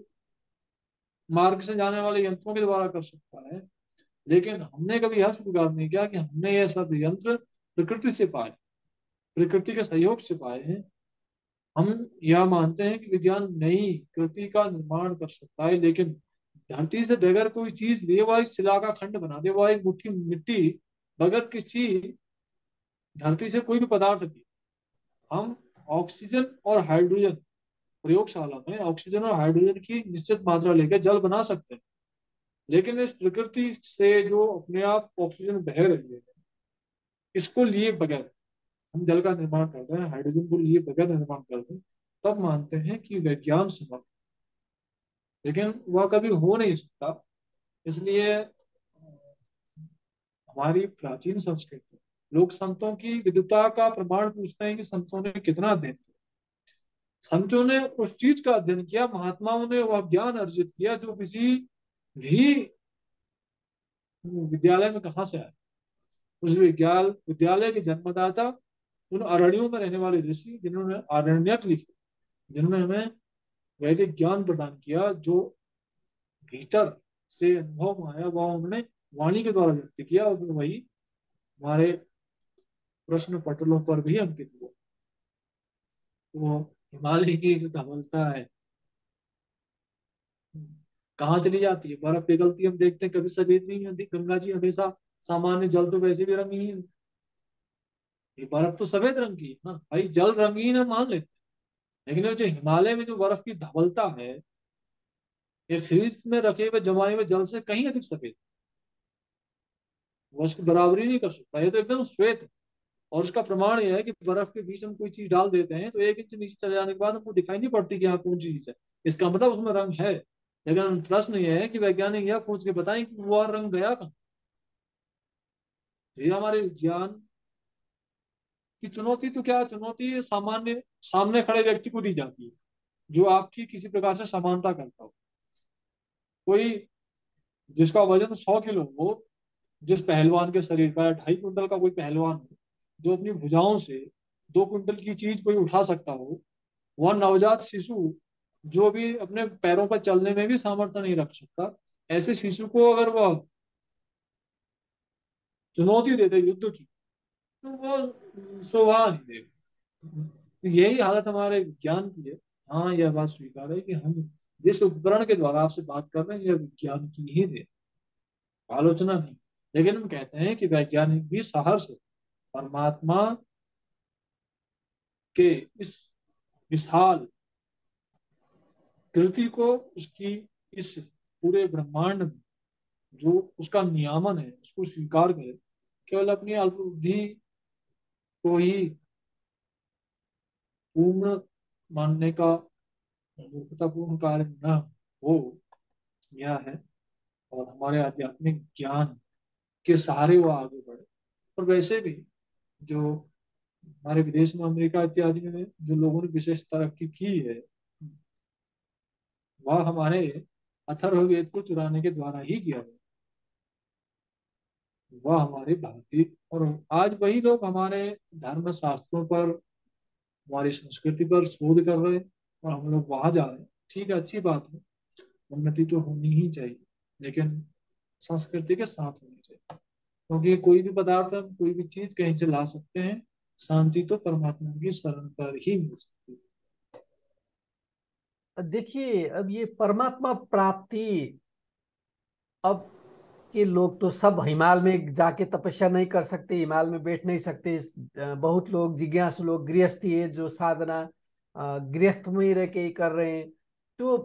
मार्ग से जाने वाले यंत्रों के द्वारा कर सकता है। लेकिन हमने कभी यह स्वीकार नहीं किया कि हमने यह सब यंत्र प्रकृति से पाए, प्रकृति के सहयोग से पाए हैं। हम यह मानते हैं कि विज्ञान नई कृति का निर्माण कर सकता है, लेकिन धरती से बगैर कोई चीज लिए, वह एक शिला का खंड बना दे, वह एक मुट्ठी मिट्टी, बगैर किसी धरती से कोई भी पदार्थ की, हम ऑक्सीजन और हाइड्रोजन, प्रयोगशाला में ऑक्सीजन और हाइड्रोजन की निश्चित मात्रा लेकर जल बना सकते हैं। लेकिन इस प्रकृति से जो अपने आप ऑक्सीजन बह रही है, इसको लिए बगैर हम जल का निर्माण कर रहे हैं, हाइड्रोजन को लिए बगैर निर्माण कर रहे हैं, तब मानते हैं कि विज्ञान संभव। लेकिन वह कभी हो नहीं सकता इसलिए हमारी प्राचीन संस्कृति लोग संतों की विद्वता का प्रमाण पूछते हैं कि संतों ने कितना अध्ययन किया। संतों ने उस चीज का अध्ययन किया, महात्माओं ने वह ज्ञान अर्जित किया जो किसी भी विद्यालय में कहाँ से आया। उस विद्यालय के जन्मदाता उन अरण्यों में रहने वाले ऋषि जिन्होंने आरण्यक लिखे, जिन्होंने हमें वैदिक ज्ञान प्रदान किया, जो भीतर से अनुभव में आया वह उन्होंने वाणी के द्वारा व्यक्त किया और वही हमारे प्रश्न पटलों पर भी अंकित हुआ। वो हिमालय की जो धवलता है कहाँ चली जाती है, बर्फ पिघलती है, हम देखते हैं कभी सफेद नहीं होती गंगा जी, हमेशा सामान्य जल तो वैसे भी रंगीन, ये बर्फ तो सफेद रंग की है ना भाई, जल रंगीन है मान लेते हैं, लेकिन ये जो हिमालय में जो बर्फ की धवलता है ये फ्रीज में रखे हुए जमाए हुए जल से कहीं अधिक सफेद, वो उसकी बराबरी नहीं कर सकता, ये तो एकदम श्वेत है। और उसका प्रमाण यह है कि बर्फ के बीच हम कोई चीज डाल देते हैं तो 1 इंच नीचे चले जाने के बाद हमको दिखाई नहीं पड़ती कि हाँ कौन सी चीज है, इसका मतलब उसमें रंग है। लेकिन प्रश्न यह है कि वैज्ञानिक यह पूछ के बताएं कि वो रंग गया कहाँ। तो ये हमारे विज्ञान की चुनौती, तो क्या चुनौती है, सामान्य सामने खड़े व्यक्ति को दी जाती है जो आपकी किसी प्रकार से समानता करता हो। कोई जिसका वजन 100 किलो हो, जिस पहलवान के शरीर पर 2.5 कुंटल का कोई पहलवान हो जो अपनी भुजाओं से 2 कुंटल की चीज कोई उठा सकता हो, वह नवजात शिशु जो भी अपने पैरों पर चलने में भी सामर्थ्य नहीं रख सकता, ऐसे शिशु को अगर वह चुनौती दे दे युद्ध की तो वो शोभा नहीं देगा। तो यही हालत हमारे विज्ञान की है। हाँ यह बात स्वीकार है कि हम जिस उपकरण के द्वारा आपसे बात कर रहे हैं यह विज्ञान की ही दे, आलोचना नहीं। लेकिन हम कहते हैं कि वैज्ञानिक भी सहर्ष परमात्मा के इस विशाल कृति को, उसकी इस पूरे ब्रह्मांड में जो उसका नियामन है उसको स्वीकार करे, केवल अपनी अल्पबुद्धि को ही पूर्ण मानने का मूर्खतापूर्ण कार्य न हो, यह है। और हमारे आध्यात्मिक ज्ञान के सहारे वो आगे बढ़े। और वैसे भी जो हमारे विदेश में अमेरिका इत्यादि में जो लोगों ने विशेष तरक्की की है वह हमारे अथर्ववेद को चुराने के द्वारा ही किया गया। वह हमारे भारतीय, और आज वही लोग हमारे धर्म शास्त्रों पर, हमारी संस्कृति पर शोध कर रहे हैं और हम लोग वहां जा रहे हैं। ठीक है, अच्छी बात है, उन्नति तो होनी ही चाहिए, लेकिन संस्कृति के साथ होनी चाहिए। क्योंकि कोई भी पदार्थ हम कोई भी चीज कहीं से ला सकते हैं, शांति तो परमात्मा की शरण पर ही मिल सकती है। देखिए, अब ये परमात्मा प्राप्ति, अब के लोग तो सब हिमालय में जाके तपस्या नहीं कर सकते, हिमालय में बैठ नहीं सकते। बहुत लोग जिज्ञासु लोग, गृहस्थी है जो साधना गृहस्थ में ही रह के ही कर रहे हैं, तो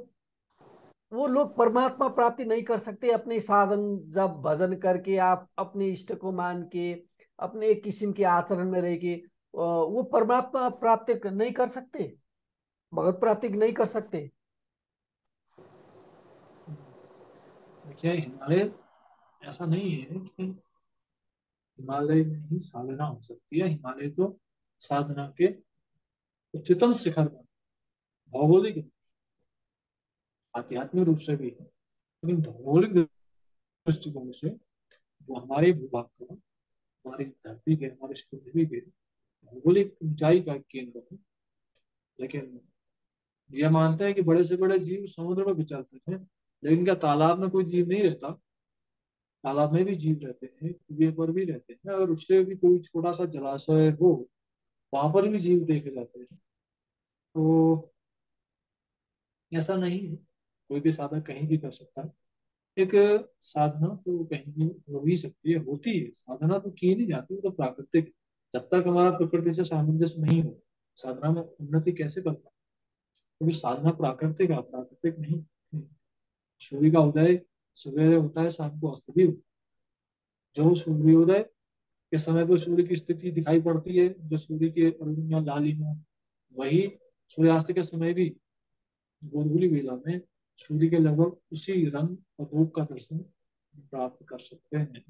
वो लोग परमात्मा प्राप्ति नहीं कर सकते। अपने साधन जब भजन करके आप अपने इष्ट को मान के अपने एक किस्म के आचरण में रह के वो परमात्मा प्राप्ति नहीं कर सकते, भगवत प्राप्ति नहीं कर सकते। देखिए हिमालय, ऐसा नहीं है कि हिमालय में ही साधना हो सकती है। हिमालय तो साधना के उच्चतम शिखर पर, भौगोलिक आध्यात्मिक रूप से भी है, लेकिन भौगोलिक दृष्टिकोण से वो हमारे भूभाग का, हमारी धरती के, हमारी पृथ्वी के भौगोलिक ऊंचाई का केंद्र है। लेकिन यह मानते हैं कि बड़े से बड़े जीव समुद्र में विचरते हैं, लेकिन क्या तालाब में कोई जीव नहीं रहता? तालाब में भी जीव रहते हैं, कुएं पर भी रहते हैं, अगर उससे भी कोई छोटा सा जलाशय हो वहां पर भी जीव देखे जाते हैं। तो ऐसा नहीं है, कोई भी साधक कहीं भी कर सकता है। एक साधना तो कहीं भी हो ही सकती है, होती है, साधना तो की नहीं जाती, वो तो प्राकृतिक है। जब तक हमारा प्रकृति से सामंजस्य नहीं हो साधना में उन्नति कैसे कर पाए? क्योंकि साधना प्राकृतिक है, प्राकृतिक नहीं। सूर्य का उदय सवेरे होता है, शाम को अस्त भी होता है। जो सूर्योदय के समय पर सूर्य की स्थिति दिखाई पड़ती है, जो सूर्य के अरुण या लालिमा, वही सूर्यास्त के समय भी गोधूली वेला में सूर्य के लगभग उसी रंग और रूप का दर्शन प्राप्त कर सकते हैं।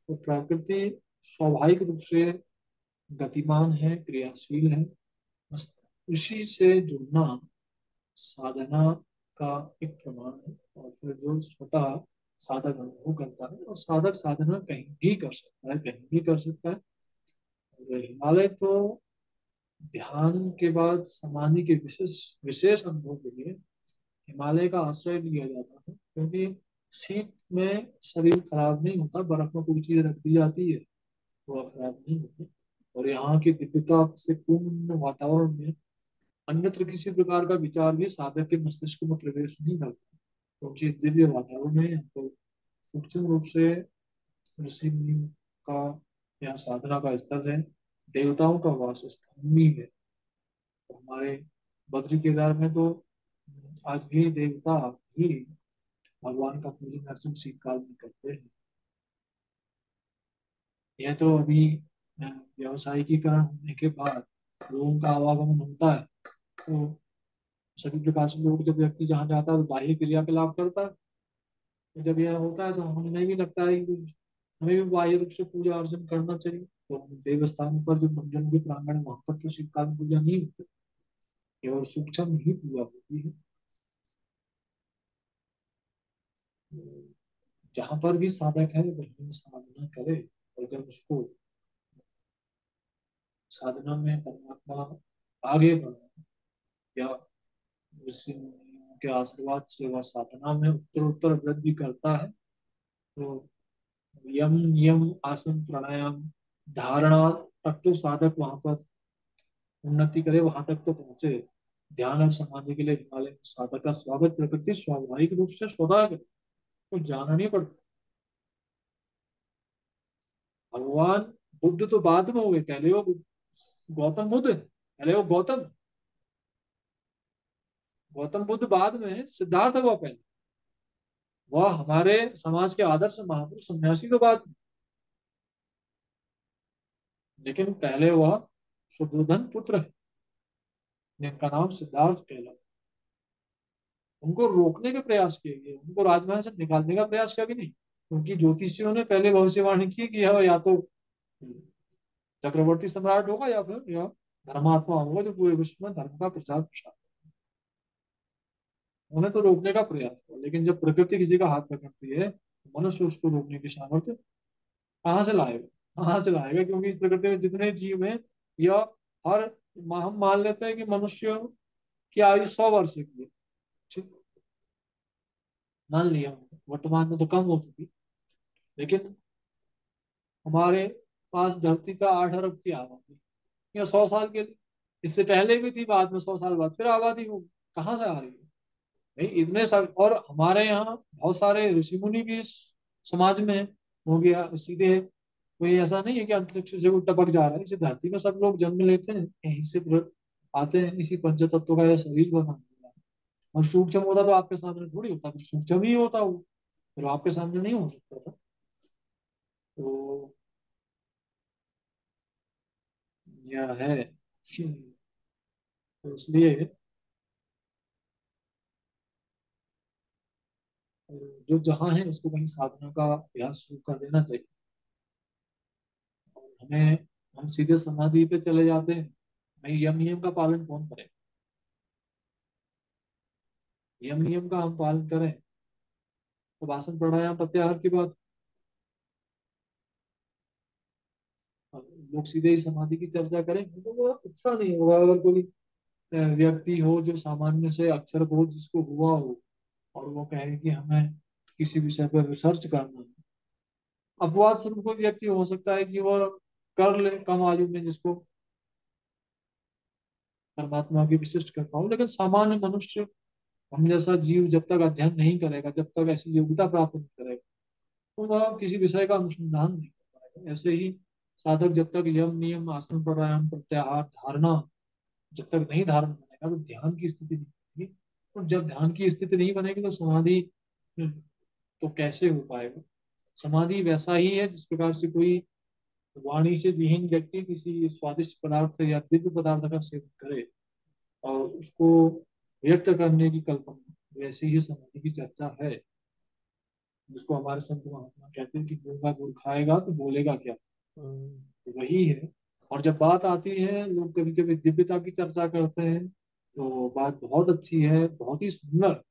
तो प्रकृति स्वाभाविक रूप से गतिमान है, क्रियाशील है। बस उसी से जुड़ना साधना का एक प्रमाण है। और फिर जो स्वतः साधक अनुभव करता है, और साधक साधना कहीं भी कर सकता है, कहीं भी कर सकता है। और हिमालय तो ध्यान के बाद समाधि के विशेष विशेष अनुभव के लिए हिमालय का आश्रय लिया जाता था, क्योंकि शीत में शरीर खराब नहीं होता, बर्फ में कोई चीज रख दी जाती है वो खराब नहीं होती। और यहाँ की दिव्यता से पूर्ण वातावरण में अन्यत्र किसी प्रकार का विचार भी साधक के मस्तिष्क में प्रवेश नहीं करता, क्योंकि दिव्य वातावरण में हमको सूक्ष्म रूप से ऋषि मुनि का यह साधना का स्थल है, देवताओं का वास स्थान भी है। तो हमारे बद्री केदार में तो आज भी देवता भी भगवान का पूजन अर्चन शीतकाल में करते हैं। यह तो अभी व्यावसायिकीकरण होने के बाद लोगों का आवागमन होता है, तो सभी प्रकार से लोग, जब व्यक्ति जहाँ जाता है तो बाह्य क्रियाकलाप करता है। तो जब यह होता है तो हमें भी लगता है कि हमें भी बाह्य रूप से पूजा अर्चन करना चाहिए। तो हम देवस्थान पर जो मंदिरों के प्रांगण है वहां पर तो शीतकाल में पूजा नहीं होती, केवल सूक्ष्म ही पूजा होती है। तो जहाँ पर भी साधक है वही साधना करे, और जब उसको साधना में परमात्मा आगे बढ़े या ऋषि मुनियों के आशीर्वाद से वह साधना में उत्तर उत्तर वृद्धि करता है, तो यम नियम आसन प्राणायाम धारणा तक तो साधक वहां पर उन्नति करे, वहां तक तो पहुंचे। ध्यान और समाधि के लिए हिमालय में साधक का स्वागत प्रकृति स्वाभाविक रूप से स्वतः करे, तो जाना नहीं पड़ता। भगवान बुद्ध तो बाद में हुए, पहले वो गौतम बुद्ध है, पहले वो गौतम बुद्ध बाद में, सिद्धार्थ हुआ पहले। वह हमारे समाज के आदर्श महापुरुष सन्यासी तो बाद में, लेकिन पहले वह सुबोधन पुत्र है जिनका नाम सिद्धार्थ कहलाता है। उनको रोकने का प्रयास किया गया, उनको राजमहल से निकालने का प्रयास किया भी नहीं, क्योंकि ज्योतिषियों ने पहले भविष्यवाणी की कि यह या तो चक्रवर्ती सम्राट होगा या फिर यह धर्मात्मा होगा जो पूरे विश्व में धर्म का प्रचार प्रसार। उन्हें तो रोकने का प्रयास हुआ, लेकिन जब प्रकृति किसी का हाथ पकड़ती है तो मनुष्य उसको रोकने की सामर्थ्य कहाँ से लाएगा, कहाँ से लाएगा? क्योंकि इस प्रकृति में जितने जीव हैं, या हर हम मान लेते हैं कि मनुष्य की आयु 100 वर्ष की है, ठीक, मान लिया। वर्तमान में तो कम हो चुकी, लेकिन हमारे पास धरती का 8 अरब की आबादी, या 100 साल के लिए, इससे पहले भी थी, बाद में 100 साल बाद फिर आबादी होगी। कहाँ से आ रही है भाई इतने साल? और हमारे यहाँ बहुत सारे ऋषि मुनि भी इस समाज में हो गया सीधे। कोई ऐसा नहीं है कि अंतरिक्ष से वो टपक जा रहा है, इसे धरती में सब लोग जन्म लेते हैं, यहीं से आते हैं, इसी पंच तत्व का यह शरीर बना हुआ है। और सूक्ष्म होता तो आपके सामने थोड़ी होता, फिर सूक्ष्म ही होता वो, फिर आपके सामने नहीं हो सकता था। तो यह है। तो इसलिए जो जहाँ है उसको कहीं साधना का अभ्यास शुरू कर देना चाहिए। और हमें, हम सीधे समाधि पे चले जाते हैं, भाई यम नियम का पालन कौन करे? यम नियम का हम पालन करें तो आसन प्राणायाम प्रत्याहार की बात। लोग सीधे ही समाधि की चर्चा करेंगे तो वो अच्छा नहीं होगा। अगर कोई व्यक्ति हो जो सामान्य से अक्षर बोध जिसको हुआ हो, और वो कहे कि हमें किसी विषय पर रिसर्च करना है, अपवाद स्वरूप कोई व्यक्ति हो सकता है कि वह कर ले कम आयु में, जिसको परमात्मा की विशिष्ट कृपा हो। लेकिन सामान्य मनुष्य, हम जैसा जीव जब तक अध्ययन नहीं करेगा, जब तक ऐसी योग्यता प्राप्त नहीं करेगा, तो वह किसी विषय का अनुसंधान नहीं कर पाएगा। ऐसे ही साधक जब तक यम नियम आसन प्राणायाम प्रत्याहार धारणा जब तक नहीं धारण बनेगा, तो ध्यान की स्थिति नहीं बनेगी। और जब ध्यान की स्थिति नहीं बनेगी तो समाधि तो कैसे हो पाएगा? समाधि वैसा ही है जिस प्रकार से कोई वाणी से विहीन व्यक्ति किसी स्वादिष्ट पदार्थ या दिव्य पदार्थ का सेवन करे और उसको व्यक्त करने की कल्पना, वैसे ही समाधि की चर्चा है। जिसको हमारे संत महात्मा कहते हैं कि गूंगा गुड़ खाएगा तो बोलेगा क्या। हम्म, तो वही है। और जब बात आती है, लोग कभी कभी दिव्यता की चर्चा करते हैं, तो बात बहुत अच्छी है, बहुत ही सुंदर।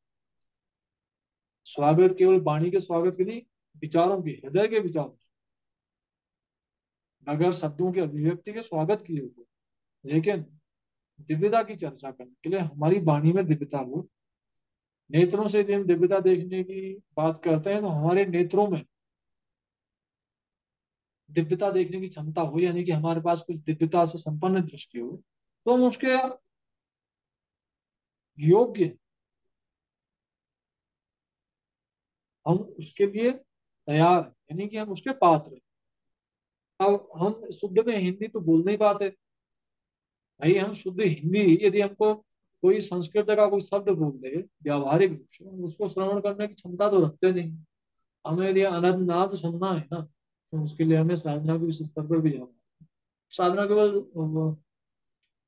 स्वागत केवल वाणी के स्वागत के नहीं, विचारों के, हृदय के विचार, अगर शब्दों की अभिव्यक्ति के स्वागत की हो, लेकिन दिव्यता की चर्चा करने के लिए हमारी वाणी में दिव्यता हो। नेत्रों से यदि हम दिव्यता देखने की बात करते हैं, तो हमारे नेत्रों में दिव्यता देखने की क्षमता हो, यानी कि हमारे पास कुछ दिव्यता से संपन्न दृष्टि हो, तो हम उसके योग्य हैं, हम उसके लिए तैयार हैं, यानी कि हम उसके पात्र हैं। अब हम शुद्ध में हिंदी तो बोल नहीं पाते भाई। हम शुद्ध हिंदी यदि हमको कोई संस्कृत का कोई शब्द बोल दे व्यावहारिक रूप से, हम उसको श्रवण करने की क्षमता तो रखते नहीं। हमें यदि अनंतनाद सुनना है ना, तो उसके लिए हमें साधना के उस स्तर पर भी जाना है। साधना केवल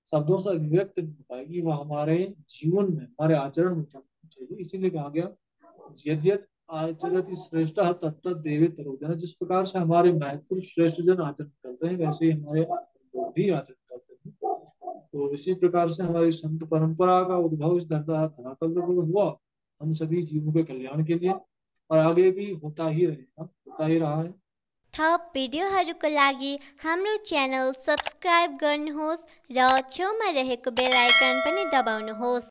शब्दों से अभिव्यक्त नहीं हो पाएगी, वह हमारे जीवन में, हमारे आचरण में चलनी चाहिए। इसीलिए कहा गया, यद यद आचरति श्रेष्ठ तत्त देवे तरोजन। जिस प्रकार से हमारे महत्व श्रेष्ठ जन आचरण करते हैं, वैसे ही हमारे लोग भी आचरण करते हैं। तो इसी प्रकार से हमारी संत परंपरा का उद्भव इस धरातल पर हुआ, हम सभी जीवों के कल्याण के लिए, और आगे भी होता ही रहेगा, होता ही रहा है। थप भिडियोहरूको लागि हाम्रो च्यानल सब्स्क्राइब गर्नुहोस् र छेउमा रहेको बेल आइकन पनि दबाउनुहोस्।